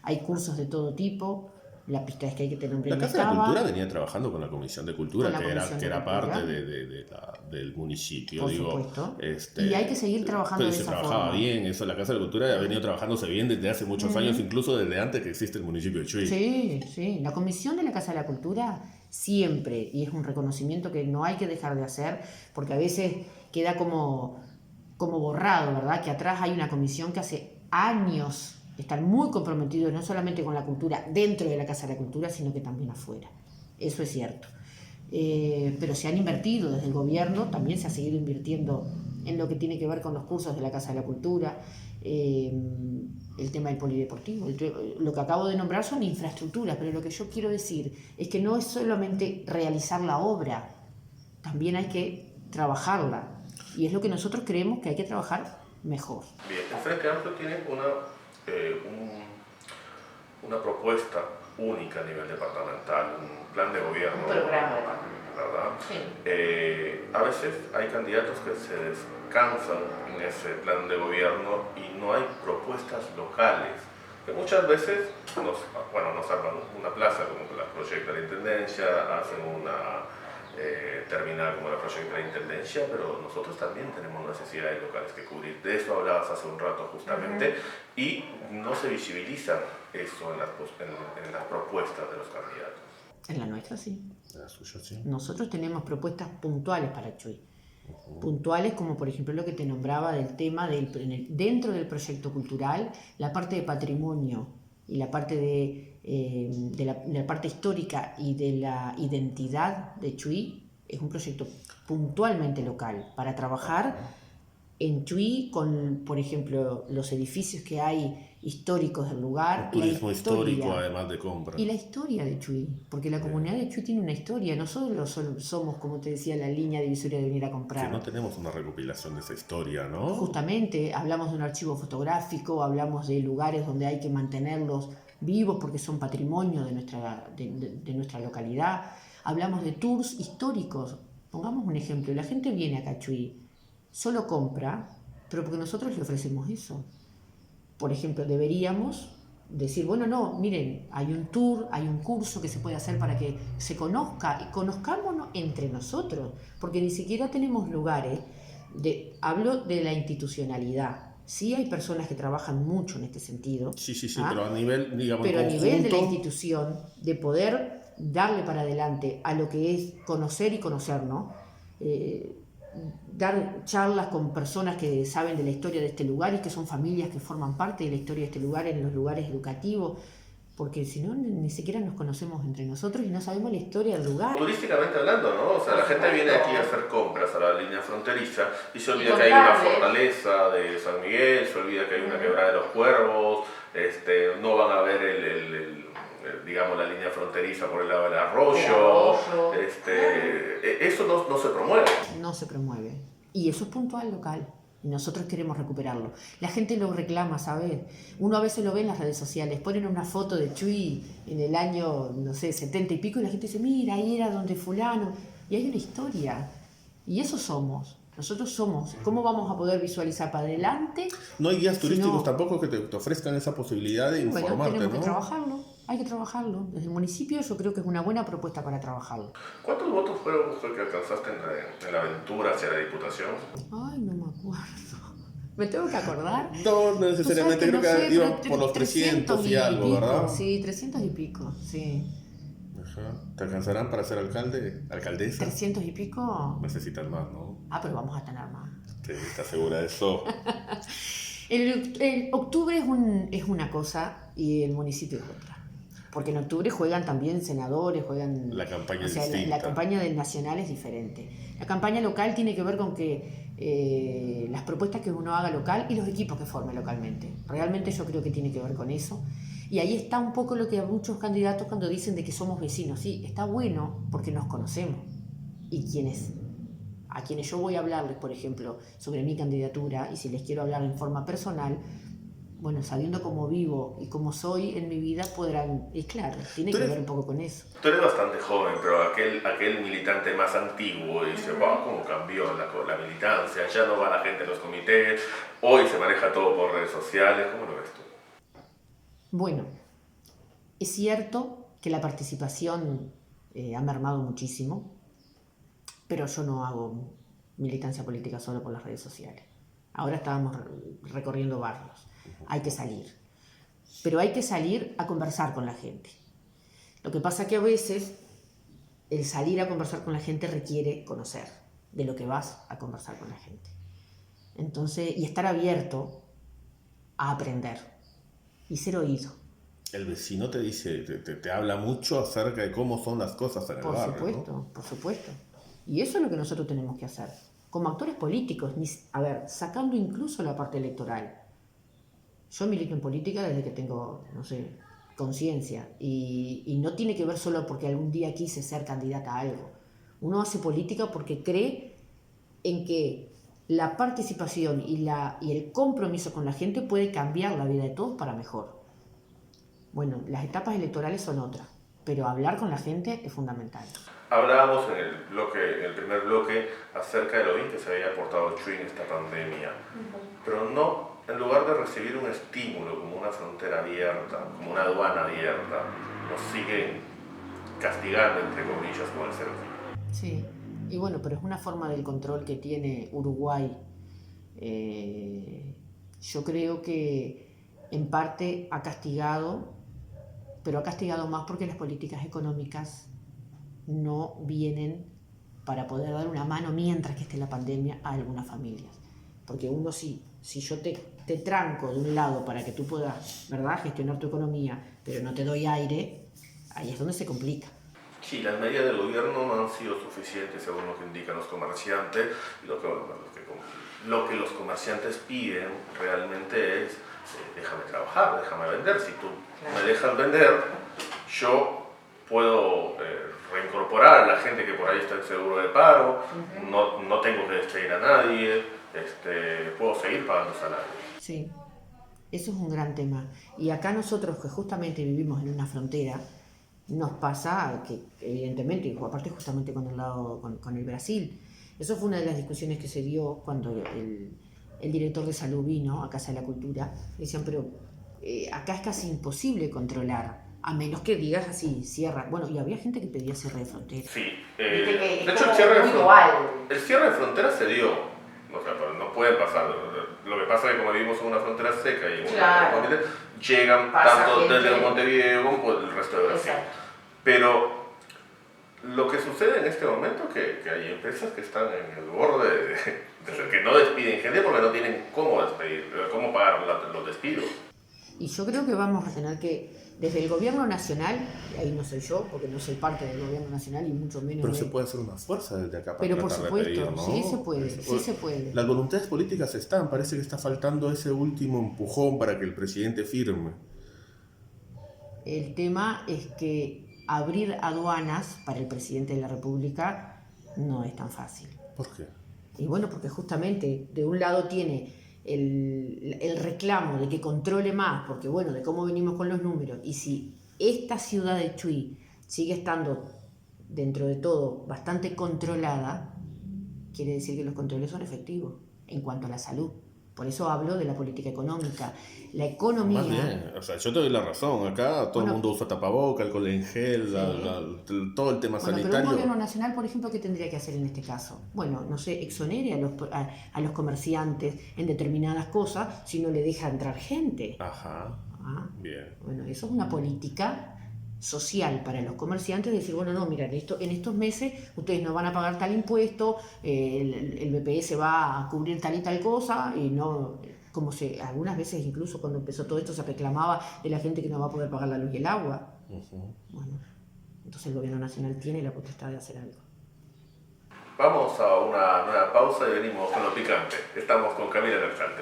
[SPEAKER 2] Hay cursos de todo tipo, la pista es que hay que tener un
[SPEAKER 1] La Casa de la Cultura venía trabajando con la Comisión de Cultura,
[SPEAKER 2] Con la
[SPEAKER 1] que era,
[SPEAKER 2] Comisión
[SPEAKER 1] que
[SPEAKER 2] de
[SPEAKER 1] era
[SPEAKER 2] Cultura.
[SPEAKER 1] parte del municipio.
[SPEAKER 2] Por
[SPEAKER 1] digo,
[SPEAKER 2] supuesto. Y hay que seguir trabajando
[SPEAKER 1] pero
[SPEAKER 2] de
[SPEAKER 1] se
[SPEAKER 2] esa
[SPEAKER 1] trabajaba
[SPEAKER 2] forma.
[SPEAKER 1] bien, eso, la Casa de la Cultura ha venido trabajándose bien desde hace muchos años, incluso desde antes que existe el municipio de Chuy.
[SPEAKER 2] Sí, sí. La Comisión de la Casa de la Cultura siempre, y es un reconocimiento que no hay que dejar de hacer, porque a veces queda como borrado, ¿verdad? Que atrás hay una comisión que hace años están muy comprometidos no solamente con la cultura dentro de la Casa de la Cultura, sino que también afuera. Eso es cierto. Pero se han invertido desde el gobierno, también se ha seguido invirtiendo en lo que tiene que ver con los cursos de la Casa de la Cultura, el tema del polideportivo. Lo que acabo de nombrar son infraestructuras, pero lo que yo quiero decir es que no es solamente realizar la obra, también hay que trabajarla. Y es lo que nosotros creemos que hay que trabajar mejor.
[SPEAKER 1] Bien, el Frente Amplio tiene una propuesta única a nivel departamental, un plan de gobierno.
[SPEAKER 2] Un programa,
[SPEAKER 1] ¿verdad?
[SPEAKER 2] Sí.
[SPEAKER 1] A veces hay candidatos que se descansan en ese plan de gobierno y no hay propuestas locales, que muchas veces nos arman una plaza como que la proyecta la Intendencia, hacen una terminal como la proyecta la Intendencia, pero nosotros también tenemos necesidades locales que cubrir. De eso hablabas hace un rato justamente, y no se visibiliza eso en las propuestas de los candidatos.
[SPEAKER 2] En la nuestra sí.
[SPEAKER 1] En la suya sí.
[SPEAKER 2] Nosotros tenemos propuestas puntuales para Chuy. Puntuales como por ejemplo lo que te nombraba del tema dentro del proyecto cultural, la parte de patrimonio y la parte de la parte histórica y de la identidad de Chuy es un proyecto puntualmente local para trabajar en Chuy con, por ejemplo, los edificios que hay históricos del lugar.
[SPEAKER 1] Turismo histórico, además de compra.
[SPEAKER 2] Y la historia de Chuy, porque la comunidad de Chuy tiene una historia, no solo somos, como te decía, la línea divisoria de venir a comprar.
[SPEAKER 1] Que no tenemos una recopilación de esa historia, ¿no?
[SPEAKER 2] Justamente, hablamos de un archivo fotográfico, hablamos de lugares donde hay que mantenerlos vivos porque son patrimonio de nuestra localidad, hablamos de tours históricos. Pongamos un ejemplo, la gente viene acá a Chuy, solo compra, pero porque nosotros le ofrecemos eso. Por ejemplo, deberíamos decir, bueno, no, miren, hay un tour, hay un curso que se puede hacer para que se conozca y conozcámonos entre nosotros, porque ni siquiera tenemos lugares, hablo de la institucionalidad. Sí hay personas que trabajan mucho en este sentido.
[SPEAKER 1] Sí, pero a nivel, digamos,
[SPEAKER 2] pero a nivel de la institución, de poder darle para adelante a lo que es conocer y conocernos, dar charlas con personas que saben de la historia de este lugar y que son familias que forman parte de la historia de este lugar en los lugares educativos, porque si no, ni siquiera nos conocemos entre nosotros y no sabemos la historia del lugar.
[SPEAKER 1] Turísticamente hablando, ¿no? O sea, la gente viene aquí a hacer compras a la línea fronteriza y se olvida que hay una fortaleza de San Miguel, se olvida que hay una quebrada de los Cuervos, no van a ver digamos, la línea fronteriza por el lado del arroyo. Eso no se promueve.
[SPEAKER 2] No se promueve. Y eso es puntual local. Y nosotros queremos recuperarlo. La gente lo reclama, ¿sabes? Uno a veces lo ve en las redes sociales. Ponen una foto de Chuy en el año, no sé, 70 y pico, y la gente dice, mira, ahí era donde fulano. Y hay una historia. Y eso somos. Nosotros somos. ¿Cómo vamos a poder visualizar para adelante?
[SPEAKER 1] No hay guías turísticos tampoco que te ofrezcan esa posibilidad de informarte,
[SPEAKER 2] bueno, tenemos
[SPEAKER 1] que
[SPEAKER 2] trabajarlo. Hay que trabajarlo. Desde el municipio yo creo que es una buena propuesta para trabajarlo.
[SPEAKER 1] ¿Cuántos votos fue que alcanzaste en la aventura hacia la Diputación?
[SPEAKER 2] Ay, no me acuerdo. ¿Me tengo que acordar?
[SPEAKER 1] No necesariamente, creo que iban por los 300 y algo,
[SPEAKER 2] pico,
[SPEAKER 1] ¿verdad?
[SPEAKER 2] Sí, 300 y pico, sí.
[SPEAKER 1] Ajá. ¿Te alcanzarán para ser alcaldesa?
[SPEAKER 2] 300 y pico.
[SPEAKER 1] Necesitan más, ¿no?
[SPEAKER 2] Pero vamos a tener más.
[SPEAKER 1] Sí, ¿estás segura de eso?
[SPEAKER 2] El octubre es una cosa y el municipio es otra. Porque en octubre juegan también senadores, juegan...
[SPEAKER 1] La campaña
[SPEAKER 2] es distinta. La campaña del nacional es diferente. La campaña local tiene que ver con que las propuestas que uno haga local y los equipos que forme localmente. Realmente yo creo que tiene que ver con eso. Y ahí está un poco lo que a muchos candidatos cuando dicen de que somos vecinos. Sí, está bueno porque nos conocemos. Y a quienes yo voy a hablarles, por ejemplo, sobre mi candidatura, y si les quiero hablar en forma personal, bueno, sabiendo cómo vivo y cómo soy en mi vida, podrán... Y claro, tiene que ver un poco con eso.
[SPEAKER 1] Tú eres bastante joven, pero aquel militante más antiguo dice, wow, cómo cambió la militancia, ya no va la gente a los comités, hoy se maneja todo por redes sociales, ¿cómo lo ves tú?
[SPEAKER 2] Bueno, es cierto que la participación ha mermado muchísimo, pero yo no hago militancia política solo por las redes sociales. Ahora estábamos recorriendo barrios. Hay que salir. Pero hay que salir a conversar con la gente. Lo que pasa que a veces el salir a conversar con la gente requiere conocer de lo que vas a conversar con la gente. Entonces, y estar abierto a aprender y ser oído.
[SPEAKER 1] El vecino te dice, te habla mucho acerca de cómo son las cosas en el barrio.
[SPEAKER 2] Por supuesto, por supuesto. Y eso es lo que nosotros tenemos que hacer. Como actores políticos, sacando incluso la parte electoral. Yo milito en política desde que tengo, conciencia. Y no tiene que ver solo porque algún día quise ser candidata a algo. Uno hace política porque cree en que la participación y el compromiso con la gente puede cambiar la vida de todos para mejor. Bueno, las etapas electorales son otras, pero hablar con la gente es fundamental.
[SPEAKER 1] Hablábamos en el primer bloque acerca de lo bien que se había portado Chuy en esta pandemia, pero no, en lugar de recibir un estímulo como una frontera abierta, como una aduana abierta, nos siguen castigando, entre comillas, con el cero.
[SPEAKER 2] Sí, y bueno, pero es una forma del control que tiene Uruguay. Yo creo que en parte ha castigado, pero ha castigado más porque las políticas económicas no vienen para poder dar una mano mientras que esté la pandemia a algunas familias. Porque uno si yo te tranco de un lado para que tú puedas, ¿verdad?, gestionar tu economía, pero no te doy aire, ahí es donde se complica.
[SPEAKER 1] Sí, las medidas del gobierno no han sido suficientes según lo que indican los comerciantes. Lo que los comerciantes piden realmente es déjame trabajar, déjame vender. Si tú me dejas vender, yo puedo reincorporar a la gente que por ahí está en seguro de paro, no tengo que despedir a nadie, puedo seguir pagando salario.
[SPEAKER 2] Sí, eso es un gran tema. Y acá nosotros que justamente vivimos en una frontera, nos pasa que evidentemente, aparte justamente con el Brasil, eso fue una de las discusiones que se dio cuando el director de salud vino a Casa de la Cultura. Decían, pero acá es casi imposible controlar, a menos que digas así, cierra. Bueno, y había gente que pedía cierre de frontera.
[SPEAKER 1] Sí,
[SPEAKER 2] de
[SPEAKER 1] hecho el cierre de frontera se dio, pero no pueden pasar. Lo que pasa es que como vivimos en una frontera seca y llegan tanto desde Montevideo como el resto de Brasil.
[SPEAKER 2] Exacto.
[SPEAKER 1] Pero lo que sucede en este momento es que hay empresas que están en el borde de que no despiden gente porque no tienen cómo pagar los despidos.
[SPEAKER 2] Y yo creo que vamos a tener que, desde el gobierno nacional, y ahí no soy yo, porque no soy parte del gobierno nacional y mucho menos...
[SPEAKER 1] Pero se puede hacer una fuerza desde acá para
[SPEAKER 2] pero por
[SPEAKER 1] tratar
[SPEAKER 2] supuesto,
[SPEAKER 1] de pedir, ¿no?
[SPEAKER 2] sí se puede.
[SPEAKER 1] Las voluntades políticas están, parece que está faltando ese último empujón para que el presidente firme.
[SPEAKER 2] El tema es que abrir aduanas para el presidente de la República no es tan fácil.
[SPEAKER 1] ¿Por qué?
[SPEAKER 2] Y bueno, porque justamente de un lado tiene el reclamo de que controle más, porque bueno, de cómo venimos con los números, y si esta ciudad de Chuy sigue estando dentro de todo bastante controlada, quiere decir que los controles son efectivos en cuanto a la salud. Por eso hablo de la política económica. La economía...
[SPEAKER 1] Más bien, yo te doy la razón. Acá todo el mundo usa tapaboca, alcohol en gel, todo el tema sanitario.
[SPEAKER 2] Pero un gobierno nacional, por ejemplo, ¿qué tendría que hacer en este caso? Bueno, no sé, exonere a los comerciantes en determinadas cosas si no le deja entrar gente.
[SPEAKER 1] Ajá, bien.
[SPEAKER 2] Bueno, eso es una política social para los comerciantes, decir, bueno, no, mira, en estos meses ustedes no van a pagar tal impuesto, el BPS va a cubrir tal y tal cosa, y no, algunas veces incluso cuando empezó todo esto se reclamaba de la gente que no va a poder pagar la luz y el agua. Bueno, entonces el gobierno nacional tiene la potestad de hacer algo.
[SPEAKER 1] Vamos a una nueva pausa y venimos con lo picante. Estamos con Camila Laxalt.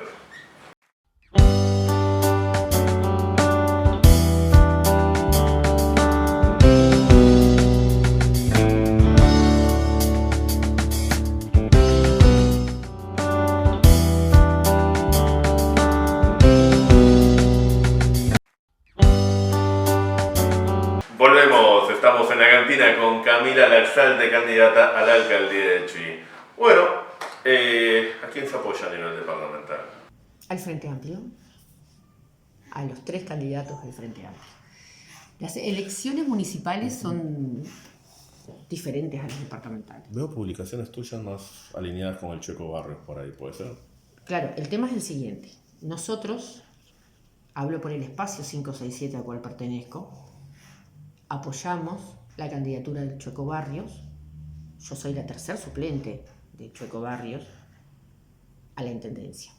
[SPEAKER 1] Volvemos, estamos en la cantina con Camila Laxalt, candidata a la alcaldía de Chuy. Bueno, ¿a quién se apoya a nivel departamental?
[SPEAKER 2] Al Frente Amplio, a los 3 candidatos del Frente Amplio. Las elecciones municipales son diferentes a las departamentales.
[SPEAKER 1] Veo publicaciones tuyas más alineadas con el Chueco Barrios por ahí, ¿puede ser?
[SPEAKER 2] Claro, el tema es el siguiente. Nosotros, hablo por el espacio 567 al cual pertenezco, apoyamos la candidatura del Chueco Barrios. Yo soy la tercer suplente de Chueco Barrios a la intendencia.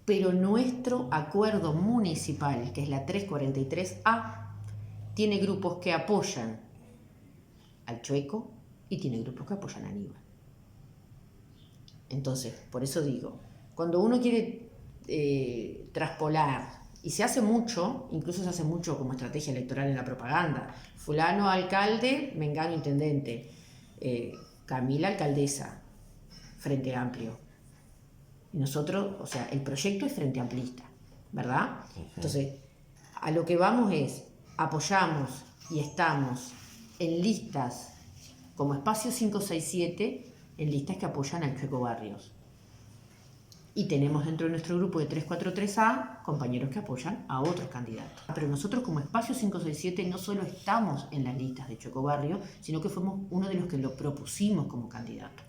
[SPEAKER 2] Pero nuestro acuerdo municipal, que es la 343A, tiene grupos que apoyan al Chueco y tiene grupos que apoyan a Aníbal. Entonces, por eso digo, cuando uno quiere traspolar, y se hace mucho, incluso se hace mucho como estrategia electoral en la propaganda, fulano alcalde, mengano intendente, Camila alcaldesa, Frente Amplio. Y nosotros, o sea, el proyecto es Frente Amplista, ¿verdad? Entonces, a lo que vamos es, apoyamos y estamos en listas como Espacio 567, en listas que apoyan al Chueco Barrios. Y tenemos dentro de nuestro grupo de 343A compañeros que apoyan a otros candidatos. Pero nosotros como Espacio 567 no solo estamos en las listas de Chueco Barrios, sino que fuimos uno de los que lo propusimos como candidato.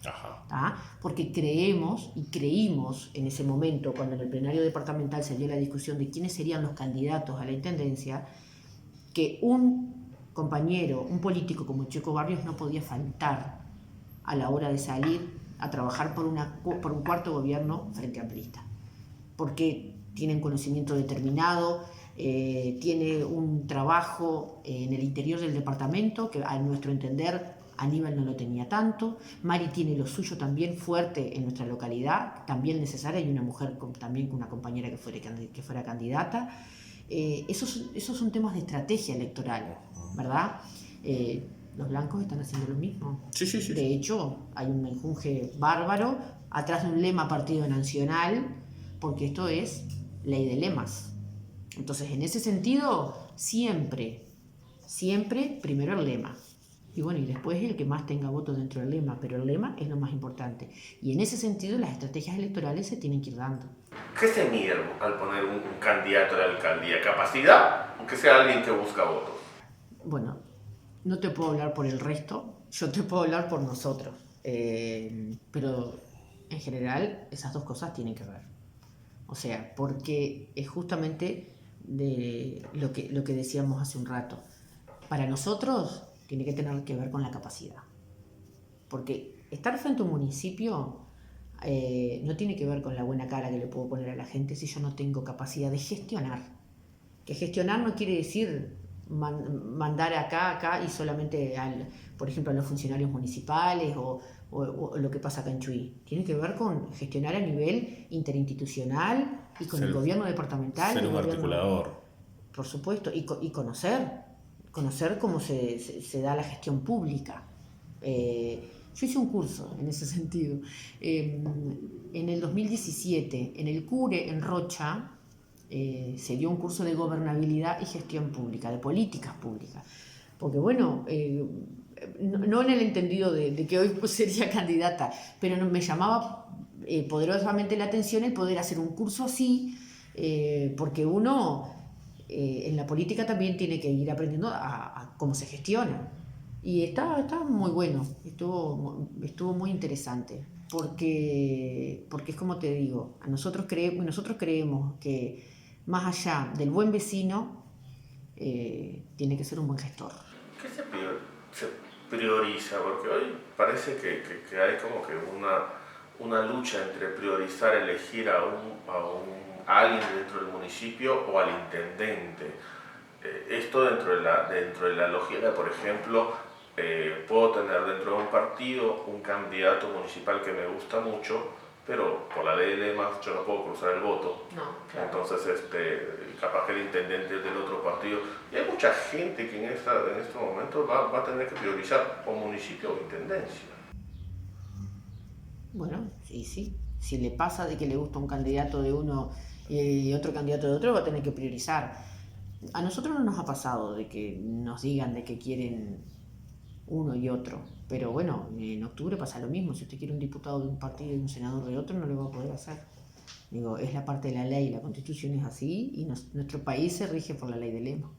[SPEAKER 1] Ajá.
[SPEAKER 2] Porque creímos en ese momento, cuando en el plenario departamental se dio la discusión de quiénes serían los candidatos a la intendencia, que un compañero, un político como el Chueco Barrios no podía faltar a la hora de salir a trabajar por un cuarto gobierno frente amplista, porque tienen conocimiento determinado, tiene un trabajo en el interior del departamento que a nuestro entender Aníbal no lo tenía tanto, Mari tiene lo suyo también fuerte en nuestra localidad, también necesaria, y una mujer también con una compañera que fuera candidata. Esos son temas de estrategia electoral, ¿verdad? Los blancos están haciendo lo mismo.
[SPEAKER 1] Sí.
[SPEAKER 2] De hecho, hay un menjunje bárbaro atrás de un lema partido nacional, porque esto es ley de lemas. Entonces, en ese sentido, siempre primero el lema. Y bueno, y después el que más tenga votos dentro del lema, pero el lema es lo más importante. Y en ese sentido, las estrategias electorales se tienen que ir dando.
[SPEAKER 1] ¿Qué se mide al poner un candidato a la alcaldía? ¿Capacidad o que sea alguien que busca votos?
[SPEAKER 2] Bueno, no te puedo hablar por el resto, yo te puedo hablar por nosotros. Pero en general esas dos cosas tienen que ver. O sea, porque es justamente de lo que decíamos hace un rato. Para nosotros tiene que tener que ver con la capacidad. Porque estar frente a un municipio no tiene que ver con la buena cara que le puedo poner a la gente si yo no tengo capacidad de gestionar. Que gestionar no quiere decir mandar acá y solamente, por ejemplo, a los funcionarios municipales o lo que pasa acá en Chuy. Tiene que ver con gestionar a nivel interinstitucional y con el gobierno departamental.
[SPEAKER 1] Ser un articulador.
[SPEAKER 2] Por supuesto, y conocer cómo se da la gestión pública. Yo hice un curso en ese sentido. En el 2017, en el CURE, en Rocha, se dio un curso de gobernabilidad y gestión pública, de políticas públicas. Porque bueno, no en el entendido de que hoy sería candidata, pero me llamaba poderosamente la atención el poder hacer un curso así, porque uno en la política también tiene que ir aprendiendo a cómo se gestiona. Y está muy bueno, estuvo muy interesante, porque es como te digo, nosotros creemos que más allá del buen vecino, tiene que ser un buen gestor.
[SPEAKER 1] ¿Qué se prioriza? Porque hoy parece que hay como que una lucha entre priorizar elegir a alguien dentro del municipio o al intendente. Esto dentro de la lógica, por ejemplo, puedo tener dentro de un partido un candidato municipal que me gusta mucho, pero por la ley de lemas yo no puedo cruzar el voto.
[SPEAKER 2] No, claro.
[SPEAKER 1] Entonces, capaz que el intendente es del otro partido. Y hay mucha gente que en este momento va a tener que priorizar o municipio o intendencia.
[SPEAKER 2] Bueno, sí. Si le pasa de que le gusta un candidato de uno y otro candidato de otro, va a tener que priorizar. A nosotros no nos ha pasado de que nos digan de que quieren uno y otro, pero bueno, en octubre pasa lo mismo. Si usted quiere un diputado de un partido y un senador de otro, no lo va a poder hacer. Digo, es la parte de la ley, la Constitución es así y nuestro país se rige por la ley de lema.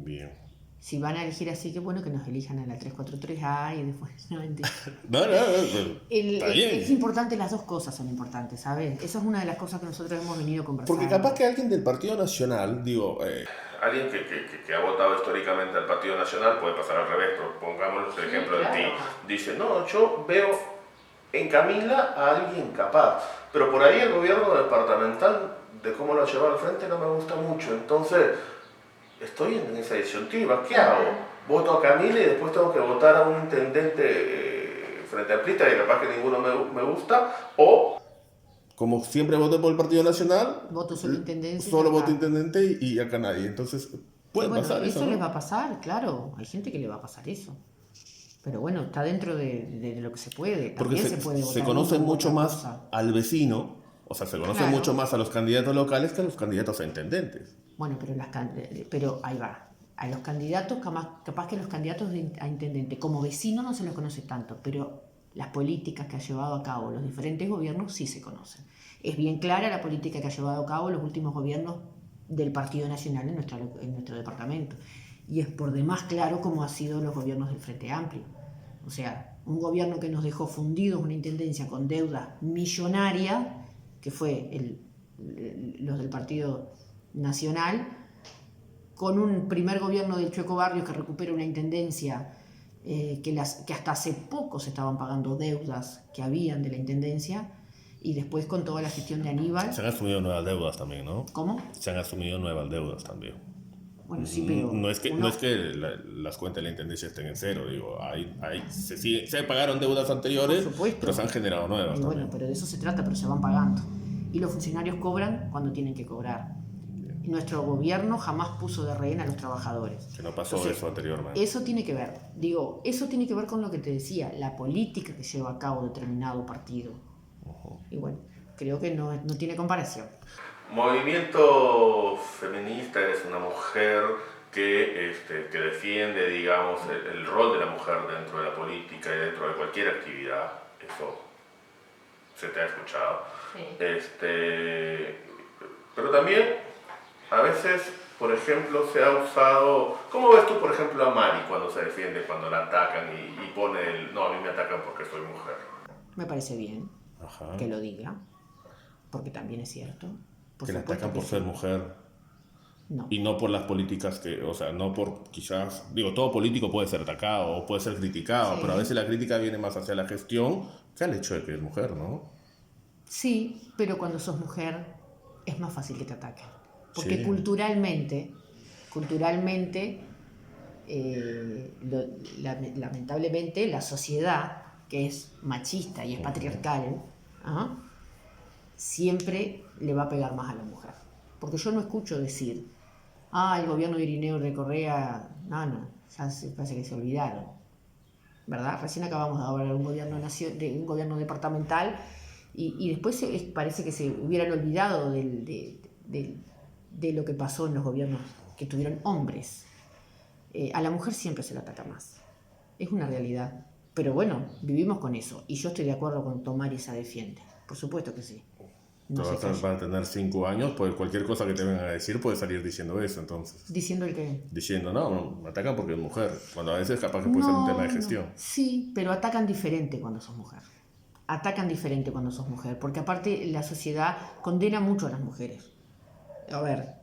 [SPEAKER 1] Bien.
[SPEAKER 2] Si van a elegir así, que bueno que nos elijan a la 343A y después... No, mentira.
[SPEAKER 1] No, está bien.
[SPEAKER 2] Es importante, las dos cosas son importantes, ¿sabes? Esa es una de las cosas que nosotros hemos venido conversando.
[SPEAKER 1] Porque capaz que alguien del Partido Nacional, digo, alguien que ha votado históricamente al Partido Nacional, puede pasar al revés, pero pongamos el ejemplo de ti, dice, no, yo veo en Camila a alguien capaz, pero por ahí el gobierno departamental, de cómo lo ha llevado al frente, no me gusta mucho, entonces estoy en esa disyuntiva, ¿qué hago? ¿Voto a Camila y después tengo que votar a un intendente frente a Plita y capaz que ninguno me gusta? O, como siempre voté por el Partido Nacional,
[SPEAKER 2] voto solo intendencia.
[SPEAKER 1] Solo voto intendente y acá nadie, entonces puede pasar eso, ¿no?
[SPEAKER 2] Les va a pasar, claro, hay gente que le va a pasar eso. Pero bueno, está dentro de lo que se puede.
[SPEAKER 1] Porque
[SPEAKER 2] También se puede votar.
[SPEAKER 1] Se conoce mucho más
[SPEAKER 2] cosa
[SPEAKER 1] al vecino, o sea, se conoce mucho más a los candidatos locales que a los candidatos a intendentes.
[SPEAKER 2] Bueno, pero ahí va. A los candidatos, capaz que los candidatos a intendente, como vecino no se los conoce tanto, pero las políticas que ha llevado a cabo los diferentes gobiernos sí se conocen. Es bien clara la política que ha llevado a cabo los últimos gobiernos del Partido Nacional en nuestro departamento. Y es por demás claro cómo han sido los gobiernos del Frente Amplio. O sea, un gobierno que nos dejó fundidos una intendencia con deuda millonaria, que fue los del Partido Nacional, con un primer gobierno del Chueco Barrios que recupera una intendencia que hasta hace poco se estaban pagando deudas que habían de la intendencia, y después con toda la gestión de Aníbal.
[SPEAKER 1] Se han asumido nuevas deudas también, ¿no?
[SPEAKER 2] ¿Cómo?
[SPEAKER 1] Se han asumido nuevas deudas también.
[SPEAKER 2] Bueno, sí, pero...
[SPEAKER 1] No es que las cuentas de la intendencia estén en cero, digo, se pagaron deudas anteriores,
[SPEAKER 2] por supuesto,
[SPEAKER 1] pero se han generado nuevas también.
[SPEAKER 2] Bueno, pero de eso se trata, pero se van pagando. Y los funcionarios cobran cuando tienen que cobrar. Y nuestro gobierno jamás puso de rehén a los trabajadores.
[SPEAKER 1] Que no pasó eso anteriormente.
[SPEAKER 2] Eso tiene que ver, eso tiene que ver con lo que te decía, la política que lleva a cabo determinado partido. Y bueno, creo que no tiene comparación.
[SPEAKER 1] Movimiento feminista, eres una mujer que defiende, digamos, el rol de la mujer dentro de la política y dentro de cualquier actividad. Eso se te ha escuchado. Sí. Pero también, a veces, por ejemplo, se ha usado... ¿Cómo ves tú, por ejemplo, a Mari cuando se defiende, cuando la atacan y pone no, a mí me atacan porque soy mujer?
[SPEAKER 2] Me parece bien.
[SPEAKER 1] Ajá.
[SPEAKER 2] Que lo diga, porque también es cierto.
[SPEAKER 1] Que la atacan por ser mujer.
[SPEAKER 2] No.
[SPEAKER 1] Y no por las políticas no por quizás, todo político puede ser atacado o puede ser criticado, sí, pero a veces la crítica viene más hacia la gestión que al hecho de que es mujer, ¿no?
[SPEAKER 2] Sí, pero cuando sos mujer es más fácil que te ataquen. Porque
[SPEAKER 1] sí,
[SPEAKER 2] culturalmente, lamentablemente, la sociedad, que es machista y es patriarcal, siempre le va a pegar más a la mujer. Porque yo no escucho decir, el gobierno de Irineo y de Correa, no, ya parece que se olvidaron, ¿verdad? Recién acabamos de hablar de un gobierno departamental y después parece que se hubieran olvidado de lo que pasó en los gobiernos que tuvieron hombres. A la mujer siempre se la ataca más. Es una realidad. Pero bueno, vivimos con eso. Y yo estoy de acuerdo con tomar esa defiende. Por supuesto que sí.
[SPEAKER 1] Vas a tener 5 años, pues cualquier cosa que te vengan a decir puedes salir diciendo eso, entonces.
[SPEAKER 2] ¿Diciendo el qué?
[SPEAKER 1] Diciendo, no, me atacan porque es mujer. Cuando a veces capaz que puede ser un tema de gestión.
[SPEAKER 2] Sí, pero atacan diferente cuando sos mujer. Porque aparte la sociedad condena mucho a las mujeres. A ver,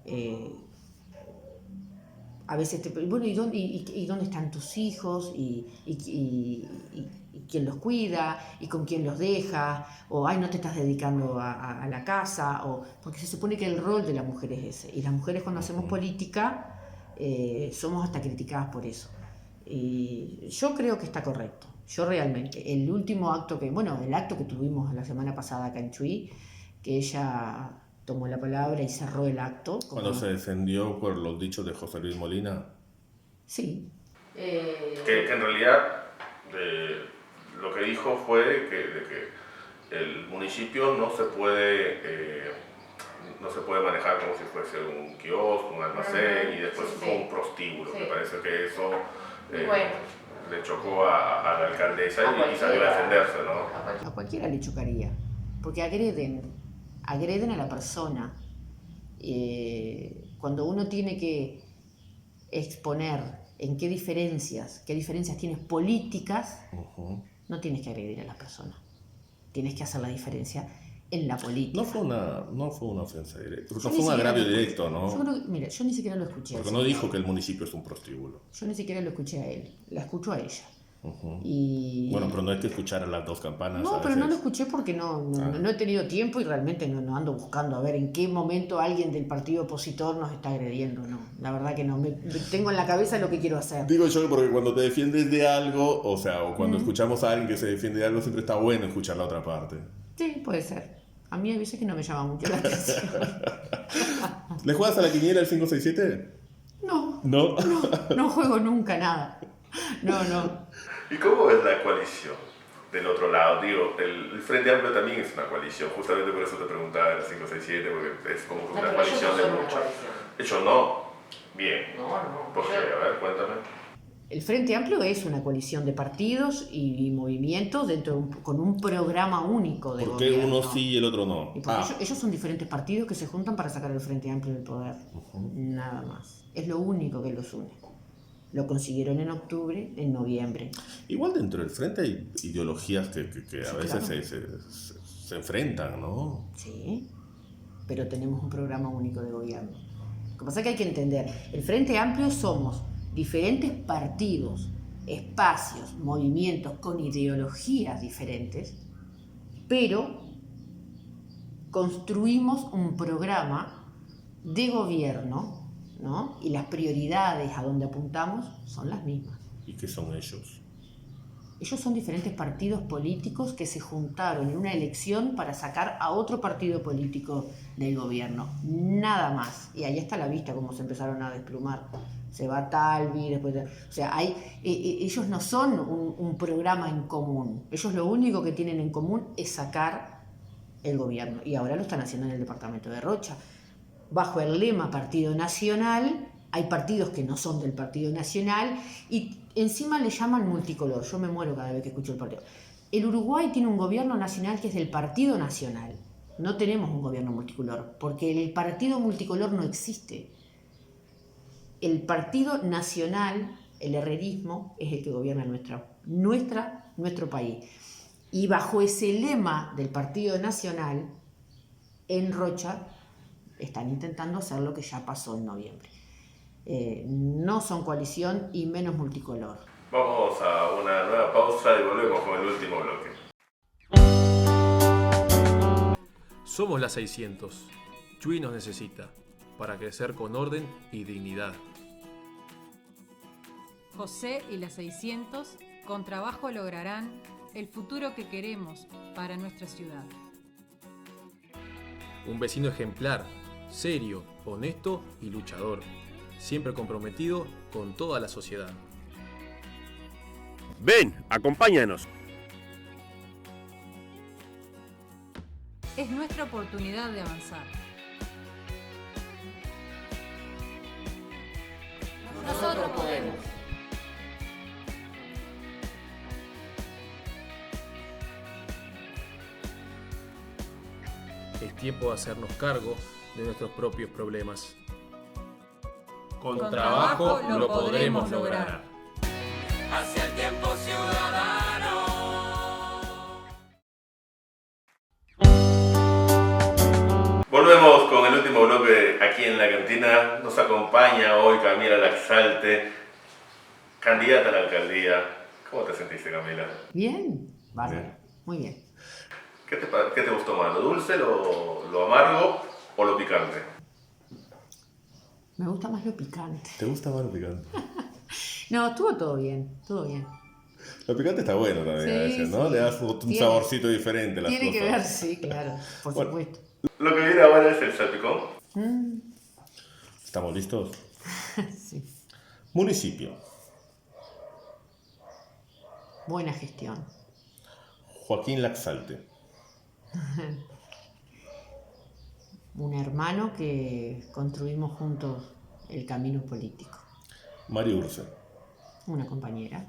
[SPEAKER 2] a veces ¿y dónde están tus hijos? ¿Y quién los cuida? ¿Y con quién los deja? O no te estás dedicando a la casa, porque se supone que el rol de la mujer es ese. Y las mujeres cuando hacemos política somos hasta criticadas por eso. Y yo creo que está correcto. Yo realmente, el acto que tuvimos la semana pasada acá en Chuy, que ella tomó la palabra y cerró el acto.
[SPEAKER 1] Cuando se defendió por los dichos de José Luis Molina.
[SPEAKER 2] Sí.
[SPEAKER 1] Que en realidad lo que dijo fue de que el municipio no se puede manejar como si fuese un kiosco, un almacén, y después fue un prostíbulo. Me parece que eso le chocó a la alcaldesa y salió a defenderse, ¿no?
[SPEAKER 2] A cualquiera le chocaría, porque agreden a la persona. Cuando uno tiene que exponer en qué diferencias tienes políticas, no tienes que agredir a las personas. Tienes que hacer la diferencia en la política.
[SPEAKER 1] No fue una ofensa directa, no
[SPEAKER 2] Yo
[SPEAKER 1] fue
[SPEAKER 2] ni
[SPEAKER 1] un
[SPEAKER 2] siquiera
[SPEAKER 1] agravio
[SPEAKER 2] lo escuché.
[SPEAKER 1] directo, ¿no?
[SPEAKER 2] Yo creo que, mira, yo ni siquiera lo escuché.
[SPEAKER 1] Porque no dijo que el municipio es un prostíbulo.
[SPEAKER 2] Yo ni siquiera lo escuché a él, la escucho a ella.
[SPEAKER 1] Bueno, pero no hay que escuchar a las dos campanas.
[SPEAKER 2] No,
[SPEAKER 1] a
[SPEAKER 2] pero
[SPEAKER 1] veces.
[SPEAKER 2] no lo escuché porque no he tenido tiempo y realmente no ando buscando a ver en qué momento alguien del partido opositor nos está agrediendo. No, la verdad que no. Tengo en la cabeza lo que quiero hacer.
[SPEAKER 1] Digo yo porque cuando te defiendes de algo, o sea, o cuando escuchamos a alguien que se defiende de algo, siempre está bueno escuchar la otra parte.
[SPEAKER 2] Sí, puede ser. A mí hay veces que no me llama mucho la atención.
[SPEAKER 1] ¿Le juegas a la quiniela el 567?
[SPEAKER 2] No.
[SPEAKER 1] ¿No?
[SPEAKER 2] No juego nunca nada. No.
[SPEAKER 1] ¿Y cómo es la coalición del otro lado? Digo, el Frente Amplio también es una coalición, justamente por eso te preguntaba del 567, porque es como una coalición de muchos. Ellos no. Bien.
[SPEAKER 2] No.
[SPEAKER 1] ¿Por qué? A ver, cuéntame.
[SPEAKER 2] El Frente Amplio es una coalición de partidos y movimientos con un programa único de
[SPEAKER 1] ¿Por qué
[SPEAKER 2] gobierno.
[SPEAKER 1] uno sí y el otro no?
[SPEAKER 2] Y porque ellos son diferentes partidos que se juntan para sacar el Frente Amplio del poder. Nada más. Es lo único que los une. Lo consiguieron en octubre, en noviembre.
[SPEAKER 1] Igual dentro del frente hay ideologías que a veces
[SPEAKER 2] claro.
[SPEAKER 1] se enfrentan, ¿no?
[SPEAKER 2] Sí, pero tenemos un programa único de gobierno. Lo que pasa es que hay que entender, el Frente Amplio somos diferentes partidos, espacios, movimientos con ideologías diferentes, pero construimos un programa de gobierno, ¿no? Y las prioridades a donde apuntamos son las mismas.
[SPEAKER 1] ¿Y qué son ellos?
[SPEAKER 2] Ellos son diferentes partidos políticos que se juntaron en una elección para sacar a otro partido político del gobierno. Nada más. Y ahí está la vista cómo se empezaron a desplumar. Se va Talvi, después... O sea, ellos no son un programa en común. Ellos lo único que tienen en común es sacar el gobierno. Y ahora lo están haciendo en el departamento de Rocha. Bajo el lema Partido Nacional, hay partidos que no son del Partido Nacional y encima le llaman multicolor. Yo me muero cada vez que escucho el partido. El Uruguay tiene un gobierno nacional que es del Partido Nacional. No tenemos un gobierno multicolor, porque el partido multicolor no existe. El Partido Nacional, el herrerismo, es el que gobierna nuestro país. Y bajo ese lema del Partido Nacional, en Rocha, están intentando hacer lo que ya pasó en noviembre. No son coalición y menos multicolor.
[SPEAKER 1] Vamos a una nueva pausa y volvemos con el último bloque.
[SPEAKER 3] Somos la 600. Chuy nos necesita para crecer con orden y dignidad.
[SPEAKER 4] José y las 600 con trabajo lograrán el futuro que queremos para nuestra ciudad.
[SPEAKER 3] Un vecino ejemplar, serio, honesto y luchador, siempre comprometido con toda la sociedad.
[SPEAKER 8] Ven, acompáñanos.
[SPEAKER 4] Es nuestra oportunidad de avanzar.
[SPEAKER 2] Nosotros podemos.
[SPEAKER 3] Es tiempo de hacernos cargo de nuestros propios problemas.
[SPEAKER 1] Con
[SPEAKER 4] trabajo lo podremos lograr.
[SPEAKER 6] Hacia el tiempo ciudadano.
[SPEAKER 1] Volvemos con el último bloque aquí en la cantina. Nos acompaña hoy Camila Laxalte, candidata a la alcaldía. ¿Cómo te sentiste, Camila?
[SPEAKER 2] Bien, bárbaro,
[SPEAKER 1] Bien.
[SPEAKER 2] muy bien.
[SPEAKER 1] ¿Qué te gustó más, lo dulce, lo amargo o lo picante?
[SPEAKER 2] Me gusta más lo picante.
[SPEAKER 1] ¿Te gusta más lo picante?
[SPEAKER 2] No, estuvo todo bien, todo bien.
[SPEAKER 1] Lo picante está bueno también
[SPEAKER 2] Sí,
[SPEAKER 1] a veces, ¿no?
[SPEAKER 2] sí.
[SPEAKER 1] Le das un
[SPEAKER 2] Tiene-
[SPEAKER 1] saborcito diferente a las
[SPEAKER 2] Tiene
[SPEAKER 1] cosas.
[SPEAKER 2] que ver, sí, claro, por
[SPEAKER 1] Bueno.
[SPEAKER 2] supuesto.
[SPEAKER 1] Lo que viene ahora es el salpicón.
[SPEAKER 2] Mm,
[SPEAKER 1] ¿Estamos listos?
[SPEAKER 2] sí.
[SPEAKER 1] Municipio.
[SPEAKER 2] Buena gestión.
[SPEAKER 1] Joaquín Laxalte.
[SPEAKER 2] Un hermano que construimos juntos el camino político.
[SPEAKER 1] Mario Urce.
[SPEAKER 2] Una compañera.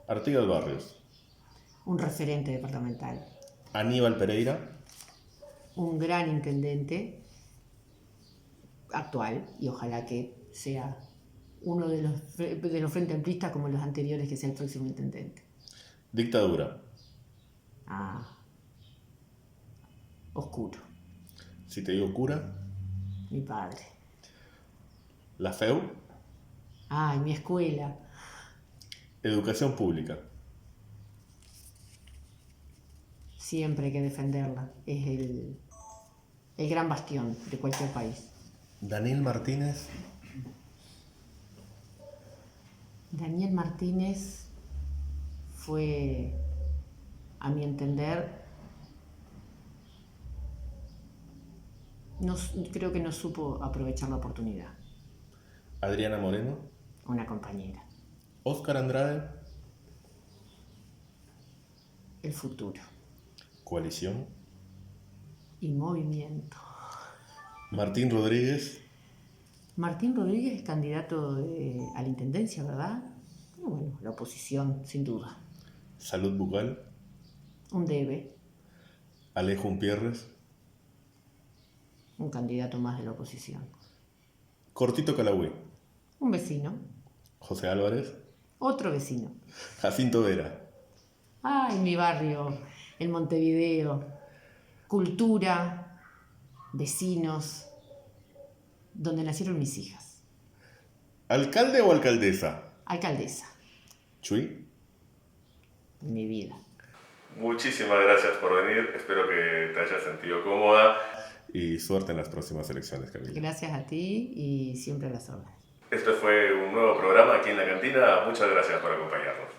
[SPEAKER 1] Artigas Barrios.
[SPEAKER 2] Un referente departamental.
[SPEAKER 1] Aníbal Pereira.
[SPEAKER 2] Un gran intendente actual y ojalá que sea uno de los frente amplistas como los anteriores que sea el próximo intendente.
[SPEAKER 1] Dictadura.
[SPEAKER 2] Oscuro.
[SPEAKER 1] Si te digo cura.
[SPEAKER 2] Mi padre.
[SPEAKER 1] La FEU.
[SPEAKER 2] Y mi escuela.
[SPEAKER 1] Educación pública.
[SPEAKER 2] Siempre hay que defenderla. Es el gran bastión de cualquier país.
[SPEAKER 1] Daniel Martínez.
[SPEAKER 2] Daniel Martínez fue, a mi entender, creo que no supo aprovechar la oportunidad.
[SPEAKER 1] Adriana Moreno.
[SPEAKER 2] Una compañera.
[SPEAKER 1] Óscar Andrade.
[SPEAKER 2] El futuro.
[SPEAKER 1] Coalición.
[SPEAKER 2] Y movimiento.
[SPEAKER 1] Martín Rodríguez.
[SPEAKER 2] Martín Rodríguez es candidato a la intendencia, ¿verdad? Bueno, la oposición, sin duda.
[SPEAKER 1] Salud bucal.
[SPEAKER 2] Un debe.
[SPEAKER 1] Alejo Umpierres.
[SPEAKER 2] Un candidato más de la oposición.
[SPEAKER 1] Cortito Calagüe.
[SPEAKER 2] Un vecino.
[SPEAKER 1] José Álvarez.
[SPEAKER 2] Otro vecino.
[SPEAKER 1] Jacinto Vera.
[SPEAKER 2] Mi barrio, el Montevideo. Cultura, vecinos, donde nacieron mis hijas.
[SPEAKER 1] ¿Alcalde o alcaldesa?
[SPEAKER 2] Alcaldesa.
[SPEAKER 1] Chuy.
[SPEAKER 2] Mi vida.
[SPEAKER 1] Muchísimas gracias por venir. Espero que te hayas sentido cómoda. Y suerte en las próximas elecciones, Camila.
[SPEAKER 2] Gracias a ti y siempre a las órdenes.
[SPEAKER 1] Este fue un nuevo programa aquí en la cantina. Muchas gracias por acompañarnos.